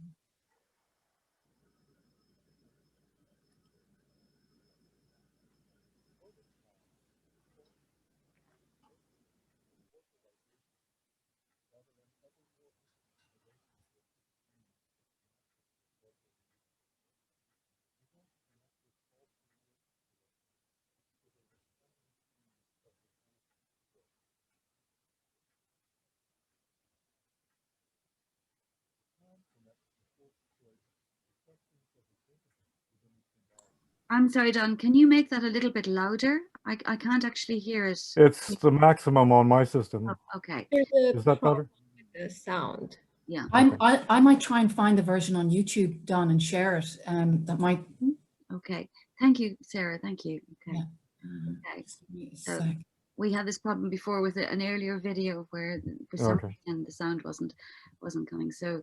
I'm sorry, Don, can you make that a little bit louder? I can't actually hear it. It's the maximum on my system. Oh, okay. Is that better? The sound. Yeah. I might try and find the version on YouTube, Don, and share it. That might. Okay. Thank you, Sarah. Thank you. Okay. Yeah. Okay. Just give me a So sec. we had this problem before with an earlier video where for some Okay. reason the sound wasn't coming. So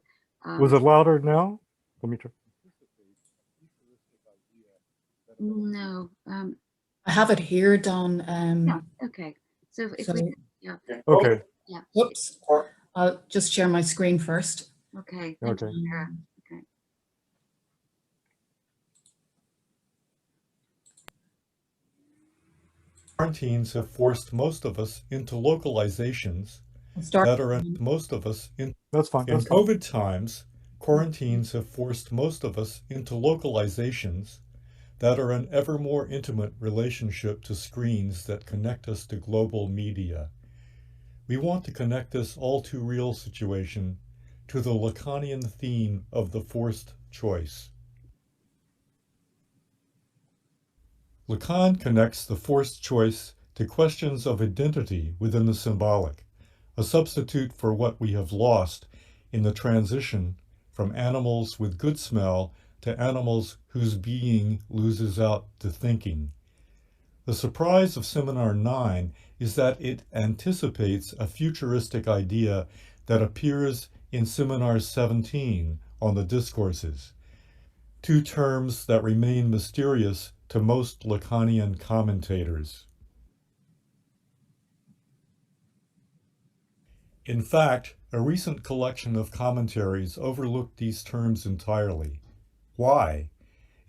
Was it louder now? Let me try. no. I have it here, Don. Yeah. Okay. So if we Okay. yeah. Whoops. I'll just share my screen first. Okay. Thank Okay. you, Sarah. Okay. Quarantines have forced most of us into localizations I'll start. that are in most of us in That's fine. in That's fine. COVID times. Quarantines have forced most of us into localizations that are an ever more intimate relationship to screens that connect us to global media. We want to connect this all too real situation to the Lacanian theme of the forced choice. Lacan connects the forced choice to questions of identity within the symbolic, a substitute for what we have lost in the transition from animals with good smell to animals whose being loses out to thinking. The surprise of Seminar 9 is that it anticipates a futuristic idea that appears in Seminar 17 on the discourses, two terms that remain mysterious to most Lacanian commentators. In fact, a recent collection of commentaries overlooked these terms entirely. Why?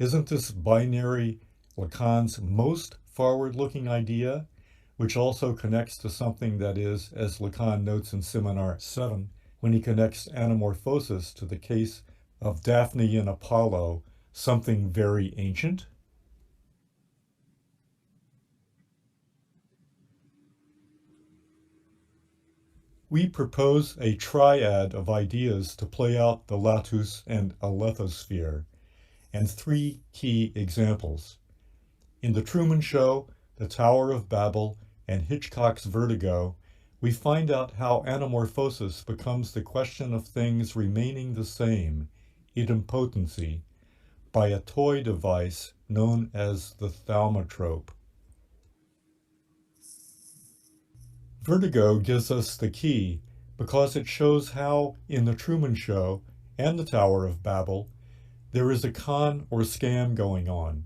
Isn't this binary Lacan's most forward-looking idea, which also connects to something that is, as Lacan notes in Seminar 7, when he connects anamorphosis to the case of Daphne and Apollo, something very ancient? We propose a triad of ideas to play out the latus and alethosphere, and three key examples. In The Truman Show, The Tower of Babel, and Hitchcock's Vertigo, we find out how anamorphosis becomes the question of things remaining the same, idempotency, by a toy device known as the thaumatrope. Vertigo gives us the key because it shows how, in The Truman Show and The Tower of Babel, there is a con or scam going on.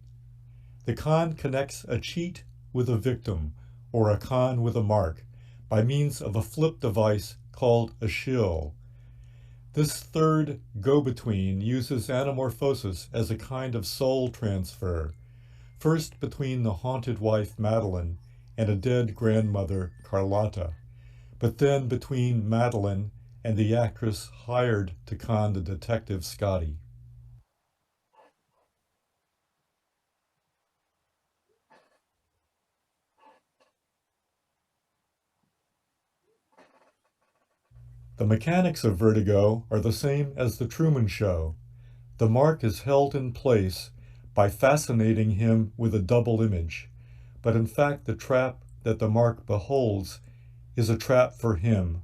The con connects a cheat with a victim, or a con with a mark, by means of a flip device called a shill. This third go-between uses anamorphosis as a kind of soul transfer, first between the haunted wife Madeline and a dead grandmother Carlotta, but then between Madeline and the actress hired to con the detective Scotty. The mechanics of vertigo are the same as the Truman Show. The mark is held in place by fascinating him with a double image, but in fact the trap that the mark beholds is a trap for him.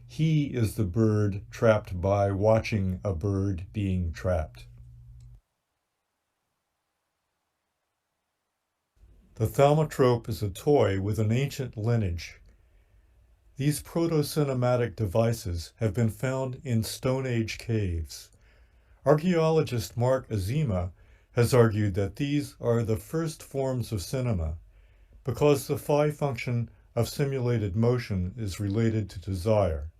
He is the bird trapped by watching a bird being trapped. The thaumatrope is a toy with an ancient lineage. These proto-cinematic devices have been found in Stone Age caves. Archaeologist Mark Azima has argued that these are the first forms of cinema because the phi function of simulated motion is related to desire.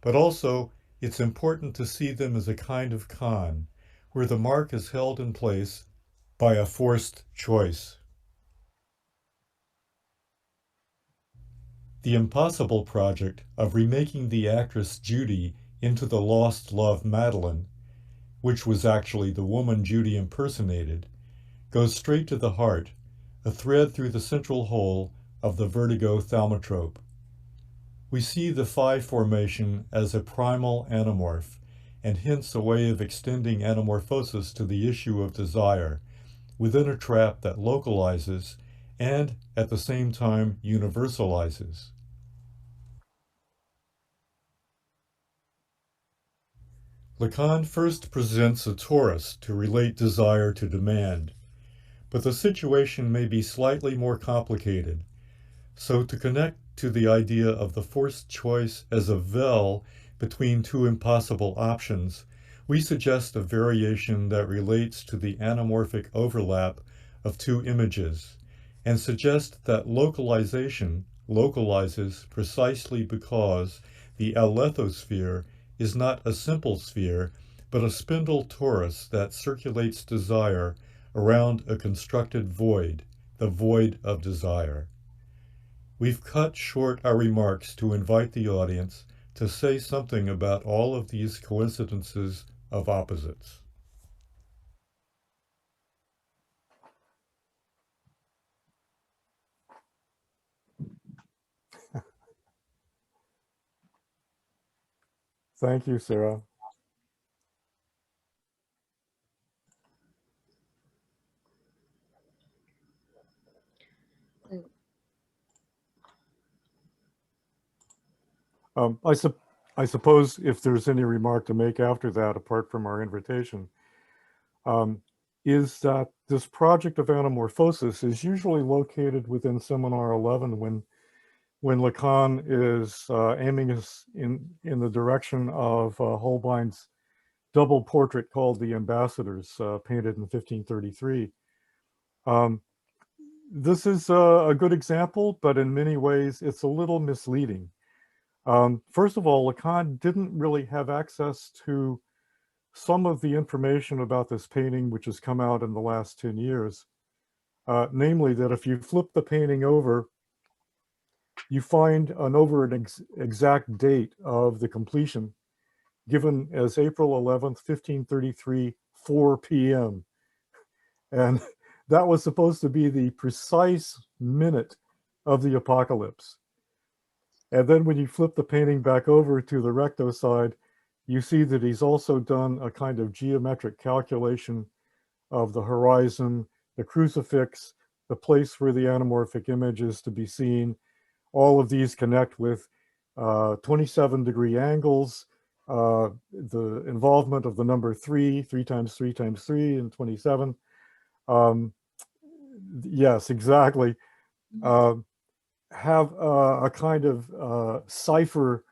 But also, it's important to see them as a kind of con, where the mark is held in place by a forced choice. The impossible project of remaking the actress Judy into the lost love Madeline, which was actually the woman Judy impersonated, goes straight to the heart, a thread through the central hole of the vertigo thaumatrope. We see the phi formation as a primal anamorph, and hence a way of extending anamorphosis to the issue of desire, within a trap that localizes and at the same time universalizes. Lacan first presents a torus to relate desire to demand, but the situation may be slightly more complicated. So to connect to the idea of the forced choice as a vel between two impossible options, we suggest a variation that relates to the anamorphic overlap of two images, and suggest that localization localizes precisely because the Alethosphere is not a simple sphere, but a spindle torus that circulates desire around a constructed void, the void of desire. We've cut short our remarks to invite the audience to say something about all of these coincidences of opposites. Thank you, Sarah. I suppose if there's any remark to make after that, apart from our invitation, is that this project of anamorphosis is usually located within Seminar 11 when Lacan is aiming us in the direction of Holbein's double portrait called The Ambassadors, painted in 1533. This is a good example, but in many ways it's a little misleading. First of all, Lacan didn't really have access to some of the information about this painting which has come out in the last 10 years. Namely that if you flip the painting over, you find an exact date of the completion given as April 11th, 1533, 4 p.m. And that was supposed to be the precise minute of the apocalypse. And then when you flip the painting back over to the recto side, you see that he's also done a kind of geometric calculation of the horizon, the crucifix, the place where the anamorphic image is to be seen. All of these connect with 27-degree angles, the involvement of the number 3 times 3 times 3, and 27. Yes, exactly. Have a kind of cipher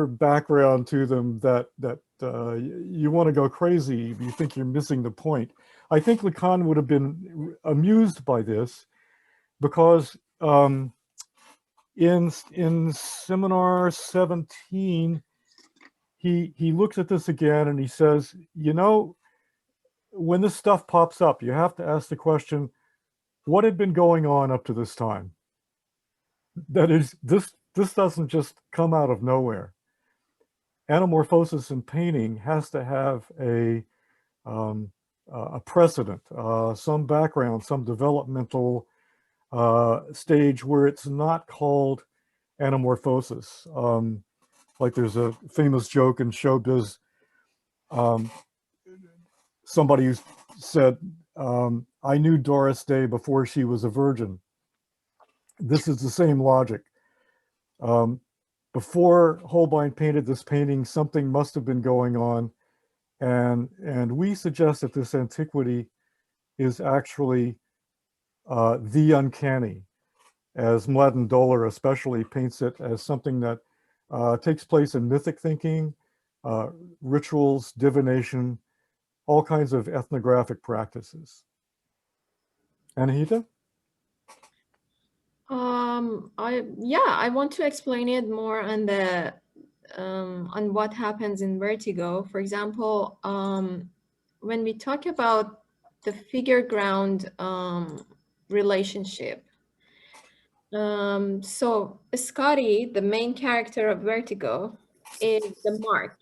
background to them that you want to go crazy. You think you're missing the point. I think Lacan would have been amused by this because in Seminar 17, he looks at this again and he says, you know, when this stuff pops up, you have to ask the question, what had been going on up to this time? That is, this doesn't just come out of nowhere. Anamorphosis in painting has to have a precedent, some background, some developmental stage where it's not called anamorphosis. Like there's a famous joke in showbiz. Somebody who said, I knew Doris Day before she was a virgin. This is the same logic. Before Holbein painted this painting, something must have been going on. And we suggest that this antiquity is actually the uncanny, as Mladen Dolar especially paints it as something that takes place in mythic thinking, rituals, divination, all kinds of ethnographic practices. Anahita? I want to explain it more on the on what happens in vertigo. For example, when we talk about the figure ground relationship. So Scotty, the main character of Vertigo, is the mark.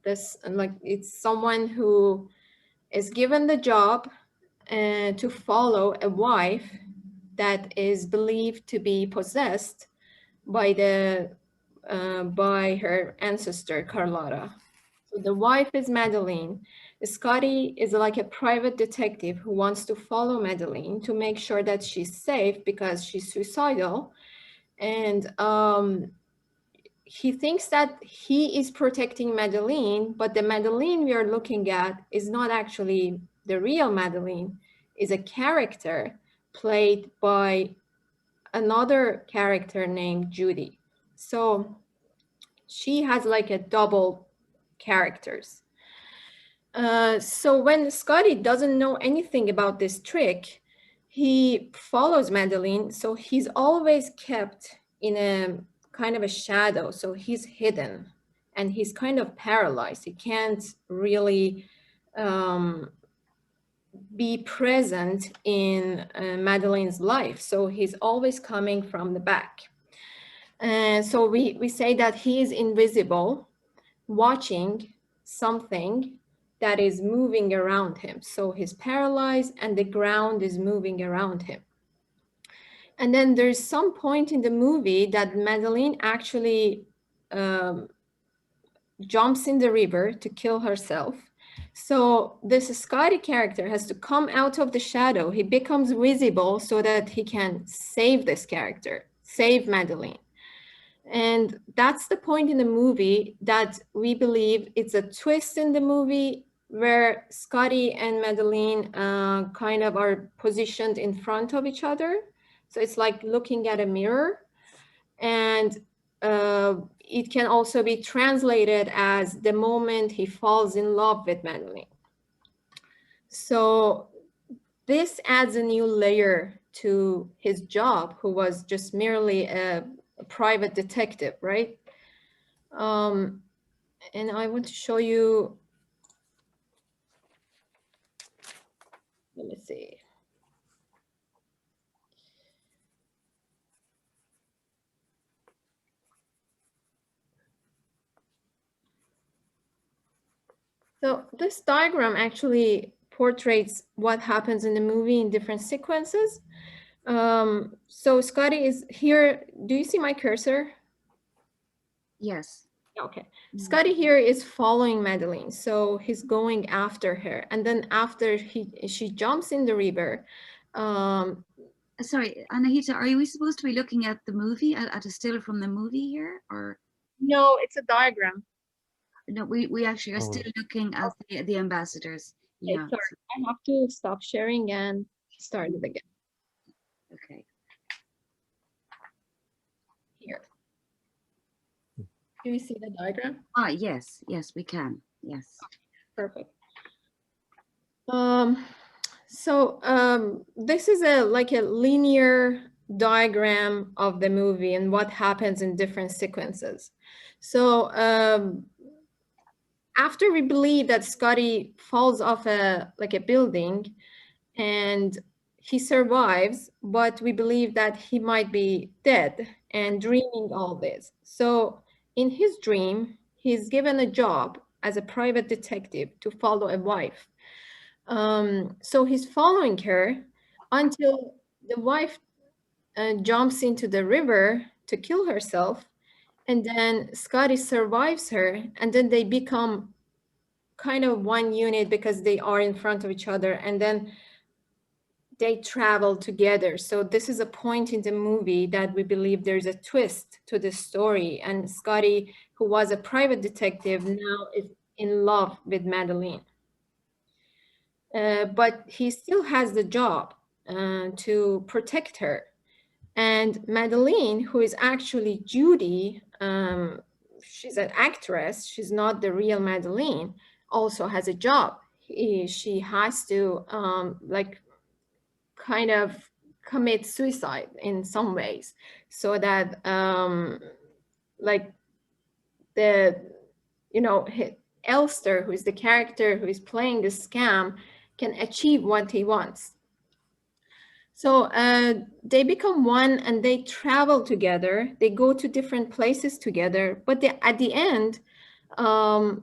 This, like, it's someone who is given the job to follow a wife that is believed to be possessed by the by her ancestor Carlotta. So the wife is Madeline. Scotty is like a private detective who wants to follow Madeline to make sure that she's safe because she's suicidal. And he thinks that he is protecting Madeline, but the Madeline we are looking at is not actually the real Madeline, is a character played by another character named Judy. So she has like a double characters. So when Scotty doesn't know anything about this trick, he follows Madeline. So he's always kept in a kind of a shadow. So he's hidden and he's kind of paralyzed. He can't really be present in Madeline's life. So he's always coming from the back. So we say that he is invisible, watching something that is moving around him. So he's paralyzed and the ground is moving around him. And then there's some point in the movie that Madeline actually jumps in the river to kill herself. So this Scotty character has to come out of the shadow. He becomes visible so that he can save this character, save Madeline. And that's the point in the movie that we believe it's a twist in the movie where Scotty and Madeline kind of are positioned in front of each other. So it's like looking at a mirror. And it can also be translated as the moment he falls in love with Madeline. So this adds a new layer to his job, who was just merely a private detective, right? And I want to show you, let me see. So this diagram actually portrays what happens in the movie in different sequences. So Scotty is here. Do you see my cursor? Yes. Okay. Scotty here is following Madeline. So he's going after her. And then after she jumps in the river. Sorry, Anahita, are we supposed to be looking at the movie, at a still from the movie here? Or no, it's a diagram. no, we actually are still looking at the ambassadors. Okay, Yeah. sorry. I have to stop sharing and start it again. Okay. Here. Do you see the diagram? Ah, yes, yes, we can. Yes. Perfect. This is like a linear diagram of the movie and what happens in different sequences. So after we believe that Scotty falls off a building and he survives, but we believe that he might be dead and dreaming all this. So in his dream, he's given a job as a private detective to follow a wife. So he's following her until the wife jumps into the river to kill herself. And then Scotty survives her, and then they become kind of one unit because they are in front of each other, and then they travel together. So this is a point in the movie that we believe there's a twist to the story, and Scotty, who was a private detective, now is in love with Madeline. But he still has the job to protect her. And Madeline, who is actually Judy, she's an actress, she's not the real Madeline, also has a job. She has to kind of commit suicide in some ways so that Elster, who is the character who is playing the scam, can achieve what he wants. So they become one and they travel together. They go to different places together. But at the end,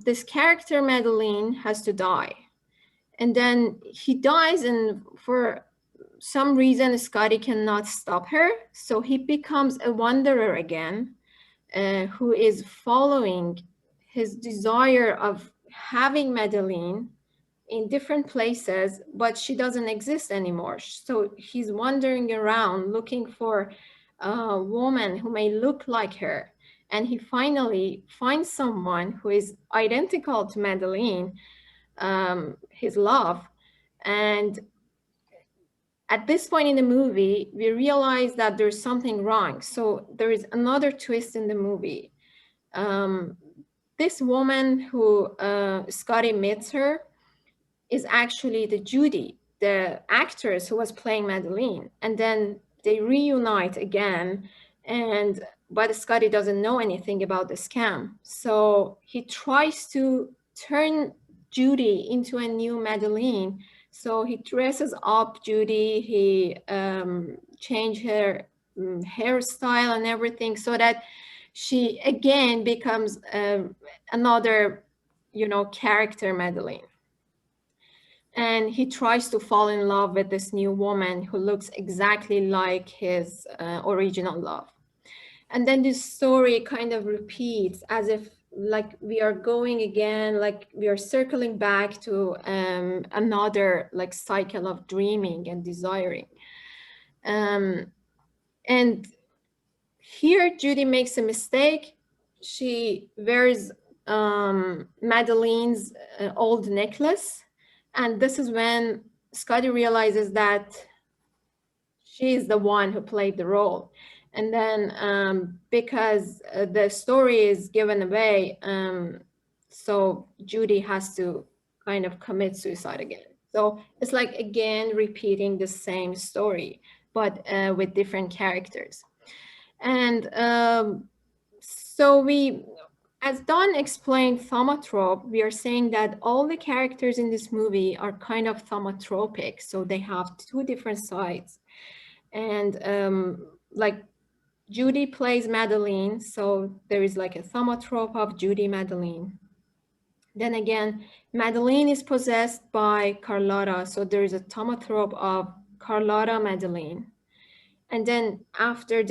this character, Madeline, has to die. And then he dies, and for some reason, Scotty cannot stop her. So he becomes a wanderer again, who is following his desire of having Madeleine in different places, but she doesn't exist anymore. So he's wandering around looking for a woman who may look like her. And he finally finds someone who is identical to Madeleine, his love. And at this point in the movie, we realize that there's something wrong. So there is another twist in the movie. This woman who Scotty meets her is actually the Judy, the actress who was playing Madeleine. And then they reunite again, but Scotty doesn't know anything about the scam. So he tries to turn Judy into a new Madeleine. So he dresses up Judy, he changed her hairstyle and everything so that she again becomes another, character Madeleine. And he tries to fall in love with this new woman who looks exactly like his original love. And then this story kind of repeats as if like we are going again, like we are circling back to another like cycle of dreaming and desiring. And here Judy makes a mistake. She wears Madeleine's old necklace. And this is when Scotty realizes that she is the one who played the role. And then because the story is given away, so Judy has to kind of commit suicide again. So it's like, again, repeating the same story, but with different characters. And so as Don explained thaumatrope, we are saying that all the characters in this movie are kind of thaumatropic. So they have two different sides. And like Judy plays Madeleine. So there is like a thaumatrope of Judy Madeleine. Then again, Madeleine is possessed by Carlotta. So there is a thaumatrope of Carlotta Madeleine. And then after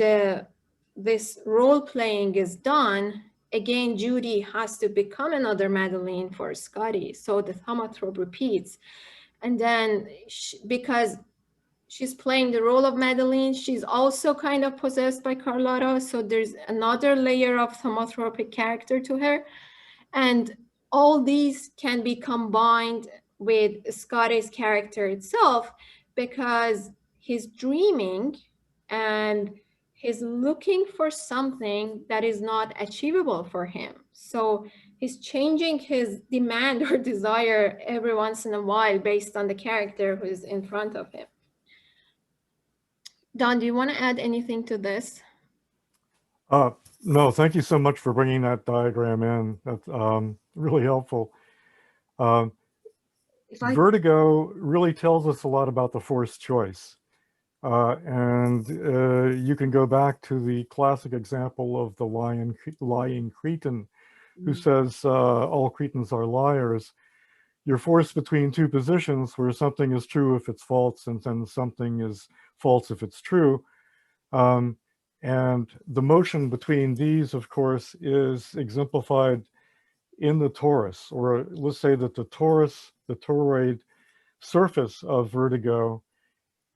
this role playing is done, again, Judy has to become another Madeleine for Scotty. So the thaumatrope repeats. And then because she's playing the role of Madeleine, she's also kind of possessed by Carlotta. So there's another layer of thaumatropic character to her. And all these can be combined with Scotty's character itself because he's dreaming and he's looking for something that is not achievable for him. So he's changing his demand or desire every once in a while based on the character who is in front of him. Don, do you want to add anything to this? No, thank you so much for bringing that diagram in. That's really helpful. Vertigo really tells us a lot about the forced choice. And you can go back to the classic example of the lying Cretan who says all Cretans are liars. You're forced between two positions where something is true if it's false and then something is false if it's true. And the motion between these, of course, is exemplified in the torus, or let's say that the toroid surface of vertigo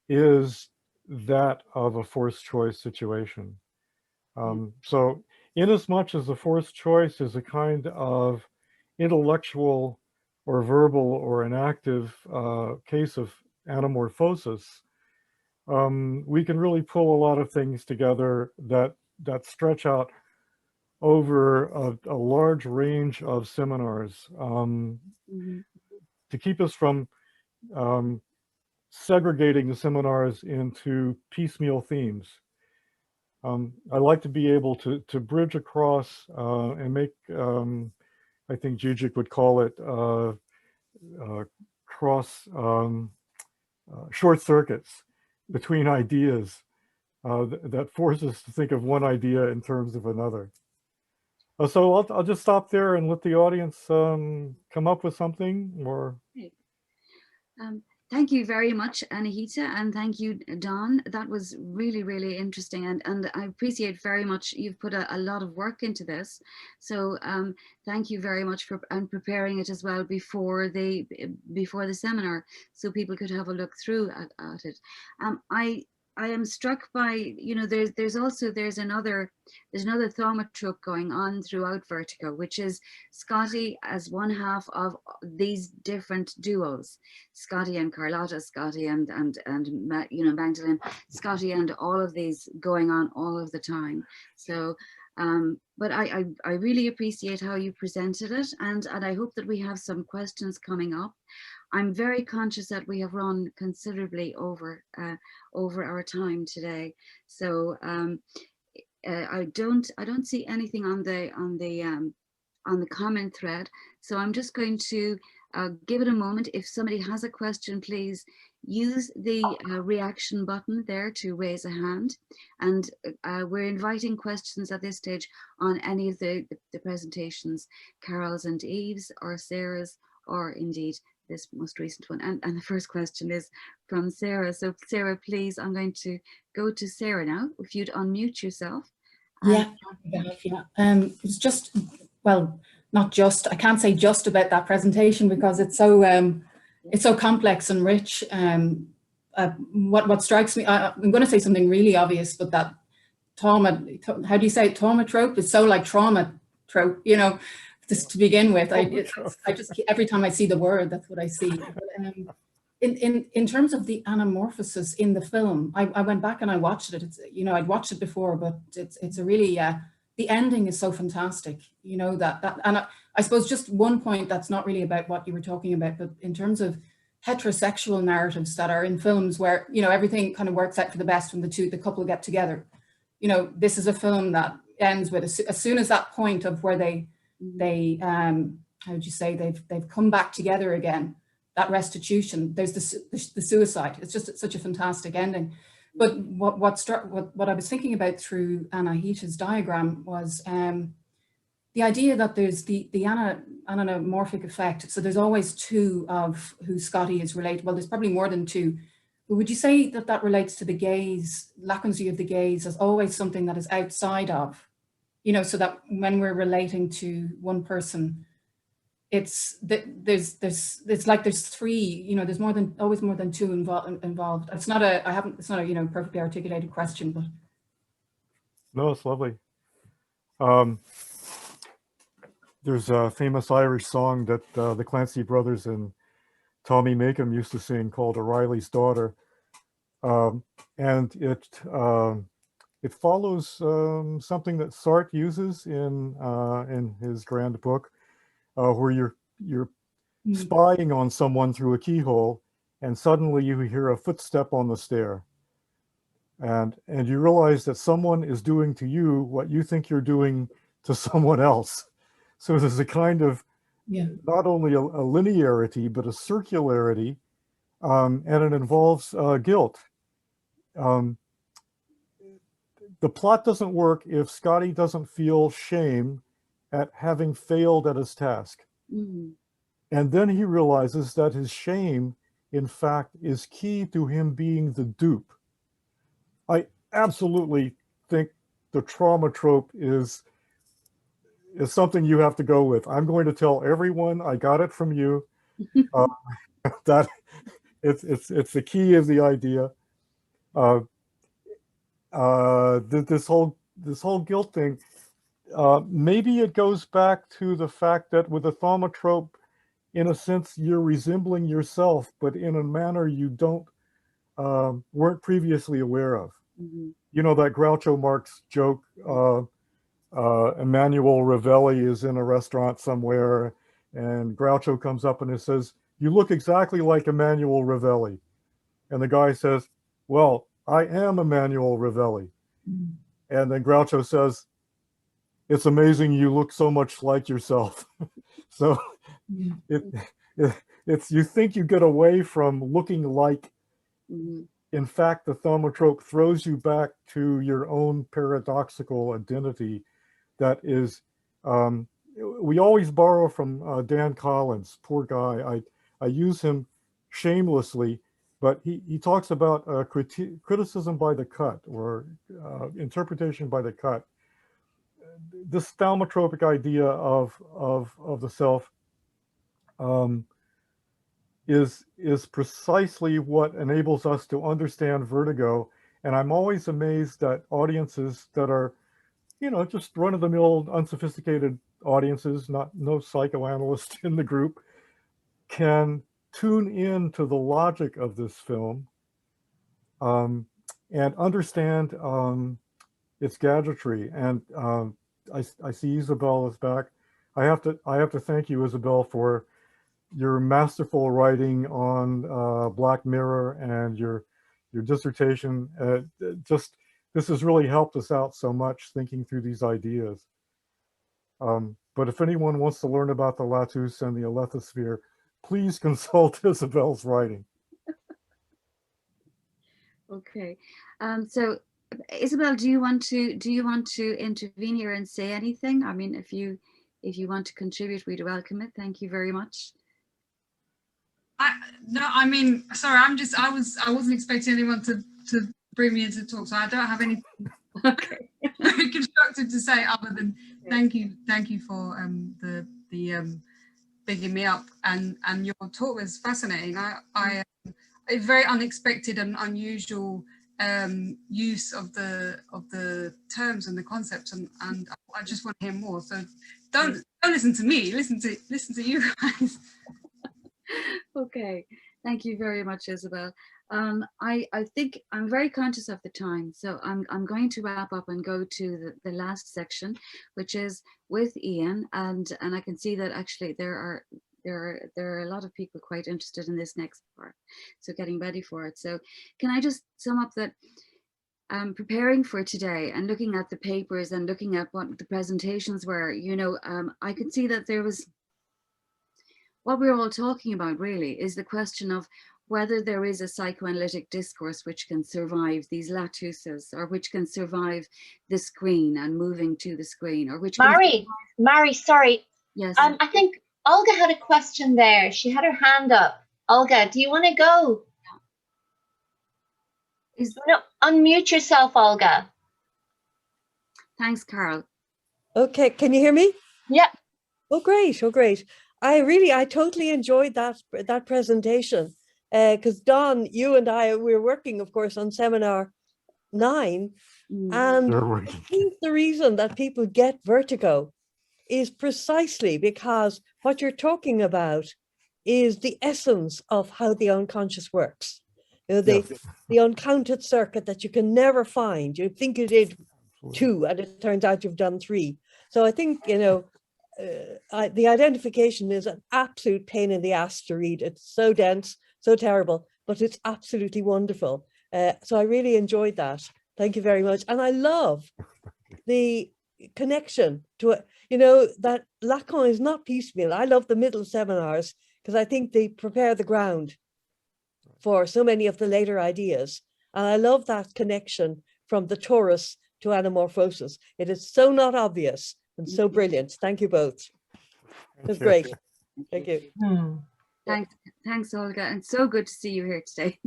is that of a forced choice situation. So inasmuch as the forced choice is a kind of intellectual or verbal or an active case of anamorphosis, we can really pull a lot of things together that stretch out over a large range of seminars to keep us from segregating the seminars into piecemeal themes. I like to be able to bridge across and make, I think Zizek would call it cross short circuits between ideas that force us to think of one idea in terms of another. So I'll just stop there and let the audience come up with something. Or Thank you very much, Anahita, and thank you, Don. That was really, really interesting, and I appreciate very much you've put a lot of work into this. So thank you very much for preparing it as well before the seminar, so people could have a look through at it. I am struck by, you know, there's another thaumatrope going on throughout Vertigo, which is Scotty as one half of these different duos, Scotty and Carlotta, Scotty and you know, Magdalene, Scotty, and all of these going on all of the time. So but I really appreciate how you presented it, and I hope that we have some questions coming up. I'm very conscious that we have run considerably over our time today, so I don't see anything on the comment thread. So I'm just going to give it a moment. If somebody has a question, please use the reaction button there to raise a hand. And we're inviting questions at this stage on any of the presentations, Carol's and Eve's, or Sarah's, or indeed this most recent one. And the first question is from Sarah. So Sarah, please, I'm going to go to Sarah now. If you'd unmute yourself. Yeah, it's just, well, not just, I can't say just about that presentation because it's so complex and rich. What strikes me, I'm going to say something really obvious, but that how do you say it, thaumatrope? It's so like trauma trope, you know, just to begin with. I just, every time I see the word, that's what I see. But, in terms of the anamorphosis in the film, I went back and I watched it. It's, you know, I'd watched it before, but it's a really, the ending is so fantastic, you know, and I suppose just one point that's not really about what you were talking about, but in terms of heterosexual narratives that are in films where, you know, everything kind of works out for the best when the couple get together. You know, this is a film that ends with, as soon as that point of where they how would you say, they've come back together again, that restitution, there's the suicide. It's just such a fantastic ending. But what I was thinking about through Anahita's diagram was the idea that there's the anamorphic effect. So there's always two of who Scotty is related. Well, there's probably more than two. But would you say that that relates to the gaze, Lacan's view of the gaze as always something that is outside of, you know, so that when we're relating to one person, it's like there's three, you know, there's always more than two involved. It's not a you know, perfectly articulated question, but no, it's lovely. There's a famous Irish song that the Clancy brothers and Tommy Makem used to sing called O'Reilly's Daughter, and it follows something that Sartre uses in his grand book, where you're spying on someone through a keyhole, and suddenly you hear a footstep on the stair, and you realize that someone is doing to you what you think you're doing to someone else. So there's a kind of not only a linearity but a circularity, and it involves guilt. The plot doesn't work if Scotty doesn't feel shame at having failed at his task. Mm-hmm. And then he realizes that his shame, in fact, is key to him being the dupe. I absolutely think the trauma trope is something you have to go with. I'm going to tell everyone I got it from you. That it's the key of the idea. This whole guilt thing. Maybe it goes back to the fact that with a thaumatrope, in a sense, you're resembling yourself, but in a manner you weren't previously aware of. Mm-hmm. You know that Groucho Marx joke, Emmanuel Ravelli is in a restaurant somewhere, and Groucho comes up and he says, "You look exactly like Emmanuel Ravelli." And the guy says, "Well, I am Emmanuel Ravelli." Mm-hmm. And then Groucho says, "It's amazing you look so much like yourself." So it's you think you get away from looking like. Mm-hmm. In fact, the thaumatrope throws you back to your own paradoxical identity. That is, we always borrow from Dan Collins, poor guy. I use him shamelessly, but he talks about criticism by the cut, or interpretation by the cut. This thaumatropic idea of the self is precisely what enables us to understand vertigo. And I'm always amazed that audiences that are, you know, just run-of-the-mill, unsophisticated audiences, no psychoanalyst in the group, can tune in to the logic of this film and understand its gadgetry. And I see Isabel is back. I have to thank you, Isabel, for your masterful writing on Black Mirror and your dissertation. This has really helped us out so much thinking through these ideas. But if anyone wants to learn about the Latus and the Alethosphere, please consult Isabel's writing. Okay, so Isabel, do you want to intervene here and say anything? I mean, if you want to contribute, we'd welcome it. Thank you very much. No, I mean, sorry, I wasn't expecting anyone to bring me in to talk, so I don't have anything Okay. very constructive to say other than thank you for the bigging me up, and your talk was fascinating. I it's very unexpected and unusual use of the terms and the concepts, and I just want to hear more. So don't listen to me, listen to you guys. Okay, thank you very much, Isabel. I think I'm very conscious of the time, so I'm going to wrap up and go to the last section, which is with Ian, and I can see that actually there are a lot of people quite interested in this next part, so getting ready for it. So can I just sum up that preparing for today and looking at the papers and looking at what the presentations were, you know, I could see that there was, what we're all talking about really is the question of whether there is a psychoanalytic discourse which can survive these latuses, or which can survive the screen and moving to the screen, or which Mary, sorry. Yes. I think Olga had a question there. She had her hand up. Olga, do you want to go? No, unmute yourself, Olga. Thanks, Carol. Okay, can you hear me? Yeah. Oh, great. Oh, great. I totally enjoyed that presentation, because Don, you and I, we're working, of course, on seminar 9, and I think the reason that people get vertigo is precisely because what you're talking about is the essence of how the unconscious works. You know, the uncounted circuit that you can never find. You think you did 2, and it turns out you've done 3. So I think, you know, the identification is an absolute pain in the ass to read. It's so dense, so terrible, but it's absolutely wonderful. So I really enjoyed that. Thank you very much. And I love the connection to it, you know, that Lacan is not piecemeal. I love the middle seminars because I think they prepare the ground for so many of the later ideas. And I love that connection from the torus to anamorphosis. It is so not obvious and so brilliant. Thank you both. It was great. Thank you. Thanks, Olga, and so good to see you here today.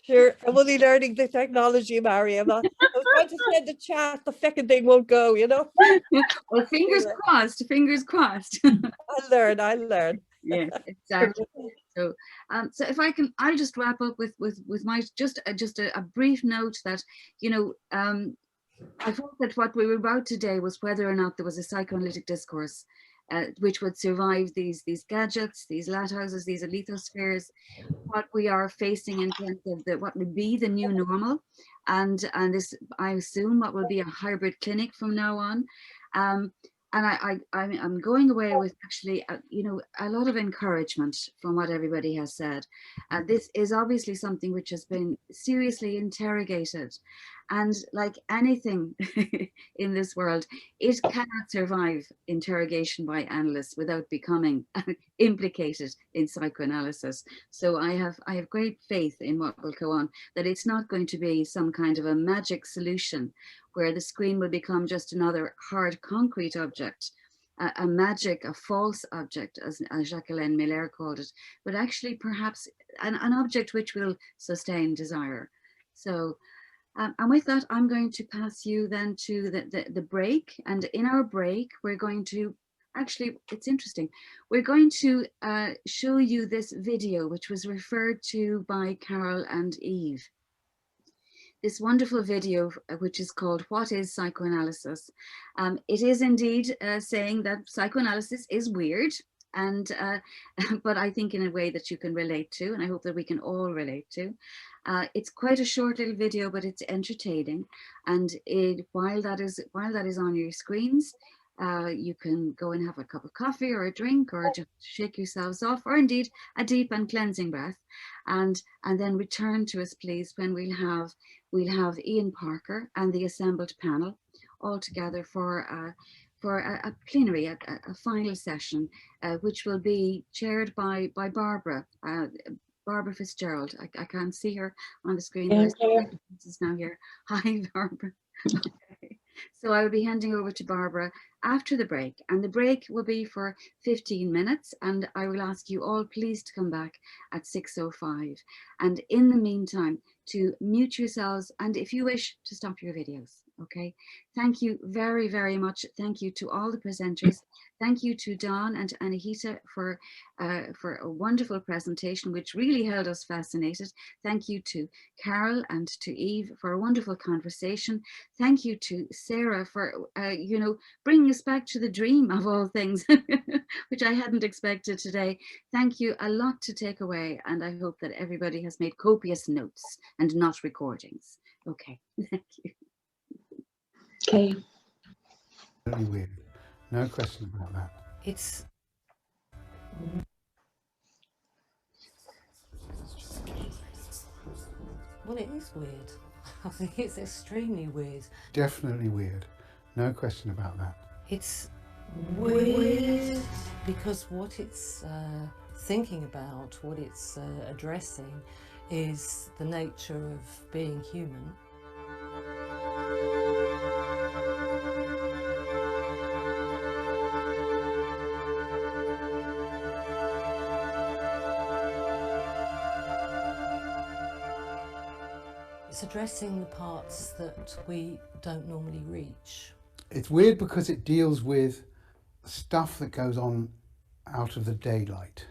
Sure, I'm only learning the technology, Mary. I was trying to send a chat, the feckin' thing won't go, you know? Well, fingers crossed, fingers crossed. I'll learn. Yeah, exactly. So, so if I can, I'll just wrap up with my just a brief note that, you know, I thought that what we were about today was whether or not there was a psychoanalytic discourse which would survive these gadgets, these lathouses, these alethospheres, what we are facing in terms of what would be the new normal, and this, I assume, what will be a hybrid clinic from now on. And I'm going away with actually, you know, a lot of encouragement from what everybody has said. This is obviously something which has been seriously interrogated, and like anything in this world, it cannot survive interrogation by analysts without becoming implicated in psychoanalysis. So I have great faith in what will go on, that it's not going to be some kind of a magic solution where the screen will become just another hard concrete object, a magic, a false object, as Jacqueline Miller called it, but actually perhaps an object which will sustain desire. So, and with that, I'm going to pass you then to the break. And in our break, we're going to, actually, it's interesting. We're going to show you this video, which was referred to by Carol and Eve. This wonderful video, which is called What is Psychoanalysis? It is indeed saying that psychoanalysis is weird, and but I think in a way that you can relate to, and I hope that we can all relate to. It's quite a short little video, but it's entertaining. And while that is on your screens, you can go and have a cup of coffee or a drink, or just shake yourselves off, or indeed a deep and cleansing breath, and then return to us, please, when we'll have Ian Parker and the assembled panel all together for a plenary, a final session, which will be chaired by Barbara. Barbara Fitzgerald. I can't see her on the screen. This is now here. Hi, Barbara. Okay. So I will be handing over to Barbara after the break, and the break will be for 15 minutes, and I will ask you all please to come back at 6:05, and in the meantime to mute yourselves, and if you wish to stop your videos. Okay, thank you very, very much. Thank you to all the presenters. Thank you to Dawn and Anahita for a wonderful presentation, which really held us fascinated. Thank you to Carol and to Eve for a wonderful conversation. Thank you to Sarah for, you know, bringing us back to the dream of all things, which I hadn't expected today. Thank you, a lot to take away, and I hope that everybody has made copious notes and not recordings. Okay, thank you. Okay. Really weird. No question about that. It's well, it is weird. I think it's extremely weird. Definitely weird. No question about that. It's weird because what it's thinking about, what it's addressing, is the nature of being human. It's addressing the parts that we don't normally reach. It's weird because it deals with stuff that goes on out of the daylight.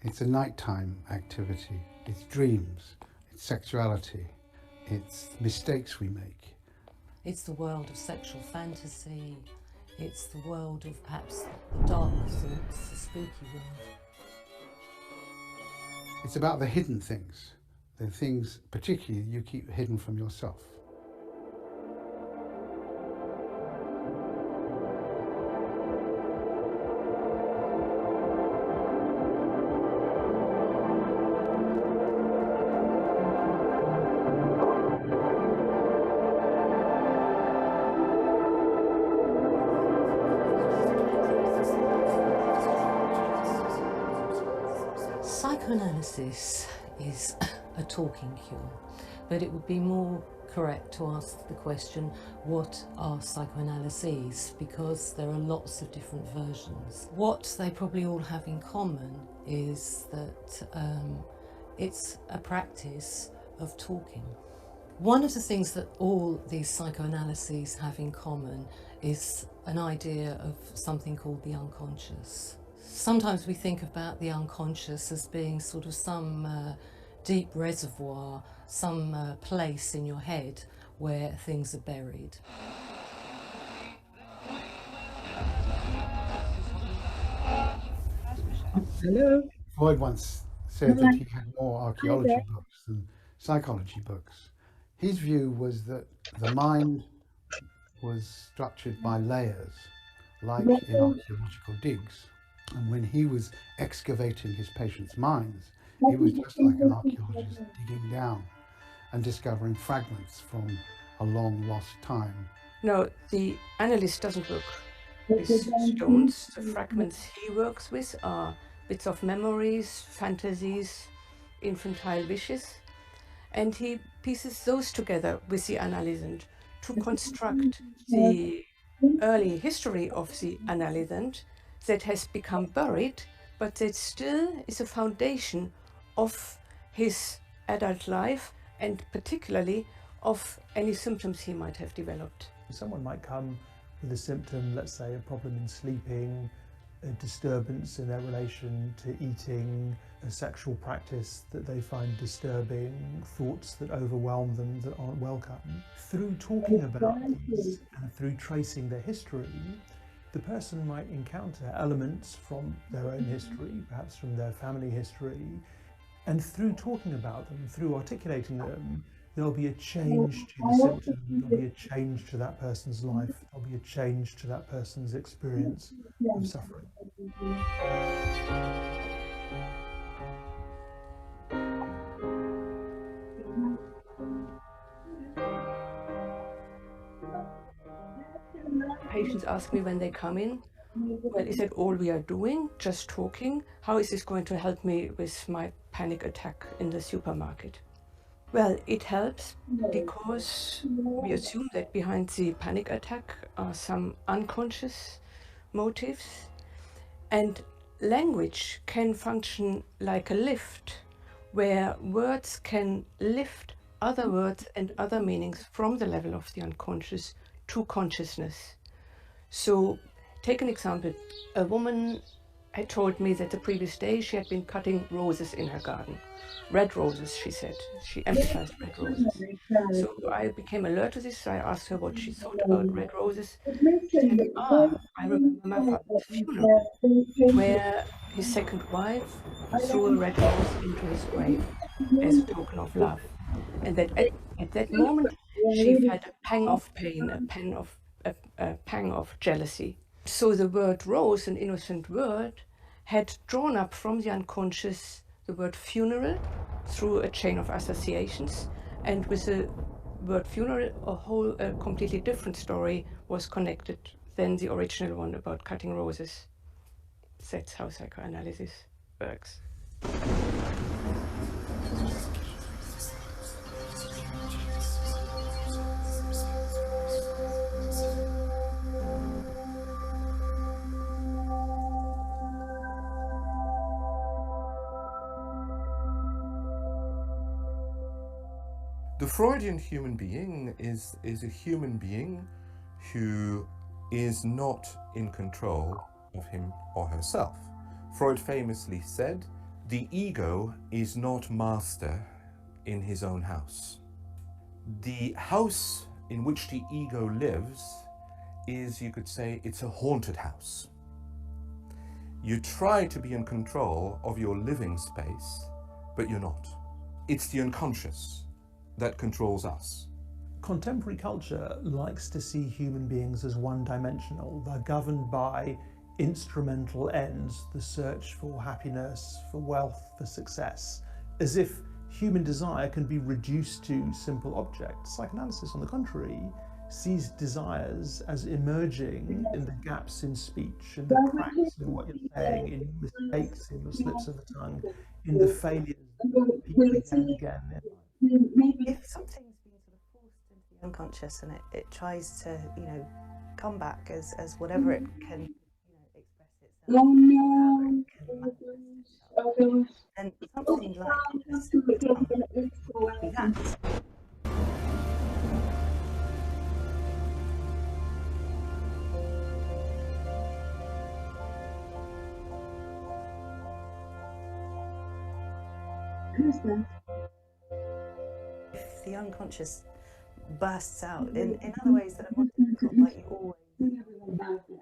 It's a nighttime activity. It's dreams. It's sexuality. It's mistakes we make. It's the world of sexual fantasy. It's the world of perhaps the dark thoughts, the spooky world. It's about the hidden things. The things, particularly, you keep hidden from yourself. Psychoanalysis is a talking cure, but it would be more correct to ask the question, what are psychoanalyses? Because there are lots of different versions. What they probably all have in common is that it's a practice of talking. One of the things that all these psychoanalyses have in common is an idea of something called the unconscious. Sometimes we think about the unconscious as being sort of some deep reservoir, some place in your head where things are buried. Hello. Freud once said that he had more archaeology books than psychology books. His view was that the mind was structured by layers, like in archaeological digs. And when he was excavating his patients' minds, he was just like an archaeologist digging down and discovering fragments from a long lost time. No, the analyst doesn't work with stones. The fragments he works with are bits of memories, fantasies, infantile wishes, and he pieces those together with the analysand to construct the early history of the analysant that has become buried, but that still is a foundation of his adult life and particularly of any symptoms he might have developed. Someone might come with a symptom, let's say a problem in sleeping, a disturbance in their relation to eating, a sexual practice that they find disturbing, thoughts that overwhelm them that aren't welcome. Through talking about these and through tracing their history, the person might encounter elements from their own history, perhaps from their family history, and through talking about them, through articulating them, there'll be a change to the symptom, there'll be a change to that person's life, there'll be a change to that person's experience of suffering. Patients ask me when they come in, well, is that all we are doing, just talking? How is this going to help me with my panic attack in the supermarket? Well, it helps because we assume that behind the panic attack are some unconscious motives, and language can function like a lift, where words can lift other words and other meanings from the level of the unconscious to consciousness. So, take an example. A woman had told me that the previous day she had been cutting roses in her garden. Red roses, she said. She emphasized red roses. So I became alert to this. I asked her what she thought about red roses. She said, I remember my father's funeral, where his second wife threw a red rose into his grave as a token of love. And that at that moment, she felt a pang of pain, a pang of jealousy. So the word rose, an innocent word, had drawn up from the unconscious the word funeral through a chain of associations, and with the word funeral a completely different story was connected than the original one about cutting roses. That's how psychoanalysis works. The Freudian human being is a human being who is not in control of him or herself. Freud famously said, the ego is not master in his own house. The house in which the ego lives is, you could say, it's a haunted house. You try to be in control of your living space, but you're not. It's the unconscious that controls us. Contemporary culture likes to see human beings as one-dimensional. They're governed by instrumental ends, the search for happiness, for wealth, for success, as if human desire can be reduced to simple objects. Psychoanalysis, on the contrary, sees desires as emerging in the gaps in speech, in the cracks in what you're saying, in mistakes, in your slips of the tongue, in the failures repeated again and again. If something's been sort of forced into the unconscious and it tries to, come back as whatever it can, express itself, and something like a slip of tongue would be that. If the unconscious bursts out in other ways that are more difficult, like you always,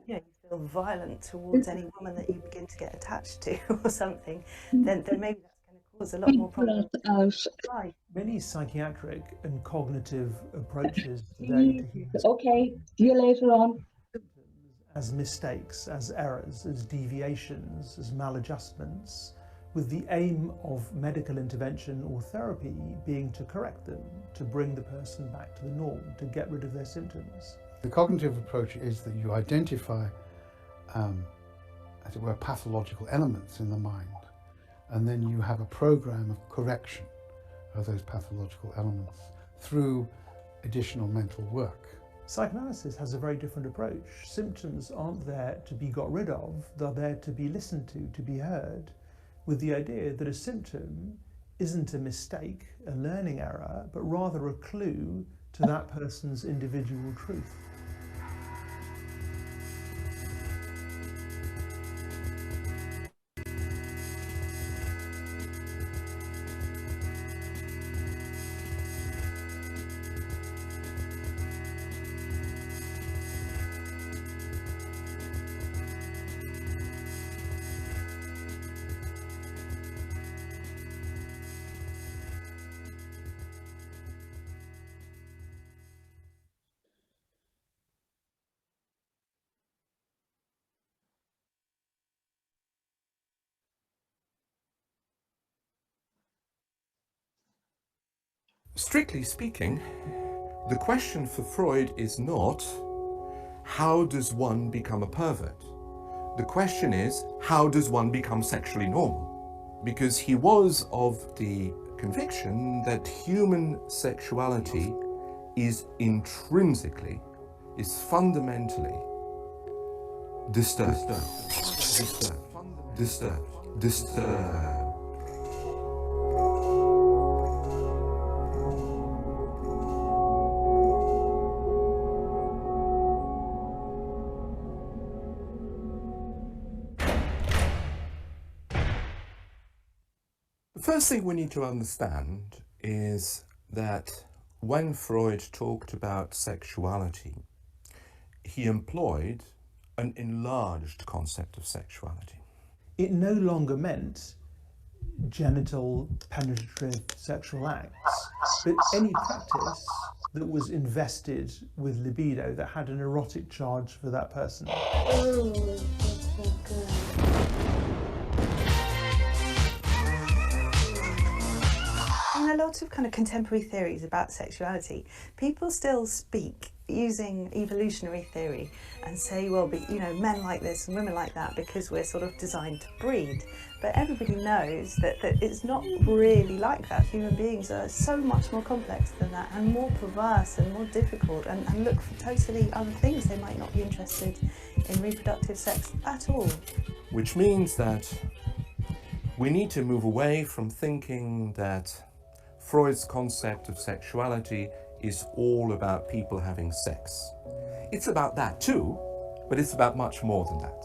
you feel violent towards any woman that you begin to get attached to or something, then maybe that's going to cause a lot more problems. Many psychiatric and cognitive approaches today to humans, okay, see you later on, as mistakes, as errors, as deviations, as maladjustments, with the aim of medical intervention or therapy being to correct them, to bring the person back to the norm, to get rid of their symptoms. The cognitive approach is that you identify, as it were, pathological elements in the mind, and then you have a program of correction of those pathological elements through additional mental work. Psychoanalysis has a very different approach. Symptoms aren't there to be got rid of, they're there to be listened to be heard, with the idea that a symptom isn't a mistake, a learning error, but rather a clue to that person's individual truth. Strictly speaking, the question for Freud is not, how does one become a pervert? The question is, how does one become sexually normal? Because he was of the conviction that human sexuality is intrinsically, is fundamentally disturbed. The first thing we need to understand is that when Freud talked about sexuality, he employed an enlarged concept of sexuality. It no longer meant genital penetrative sexual acts, but any practice that was invested with libido, that had an erotic charge for that person. Oh, that's so good. In a lot of kind of contemporary theories about sexuality, people still speak using evolutionary theory and say, well, but, you know, men like this and women like that because we're sort of designed to breed. But everybody knows that it's not really like that. Human beings are so much more complex than that, and more perverse and more difficult, and look for totally other things. They might not be interested in reproductive sex at all. Which means that we need to move away from thinking that Freud's concept of sexuality is all about people having sex. It's about that too, but it's about much more than that.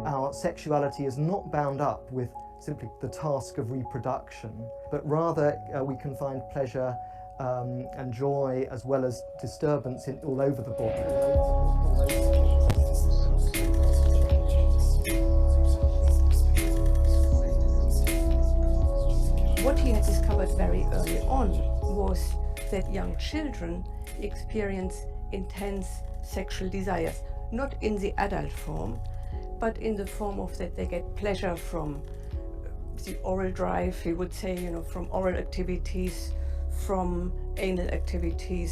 Our sexuality is not bound up with simply the task of reproduction, but rather we can find pleasure and joy as well as disturbance all over the body. What he had discovered very early on was that young children experience intense sexual desires, not in the adult form, but in the form of that they get pleasure from the oral drive, he would say, you know, from oral activities, from anal activities.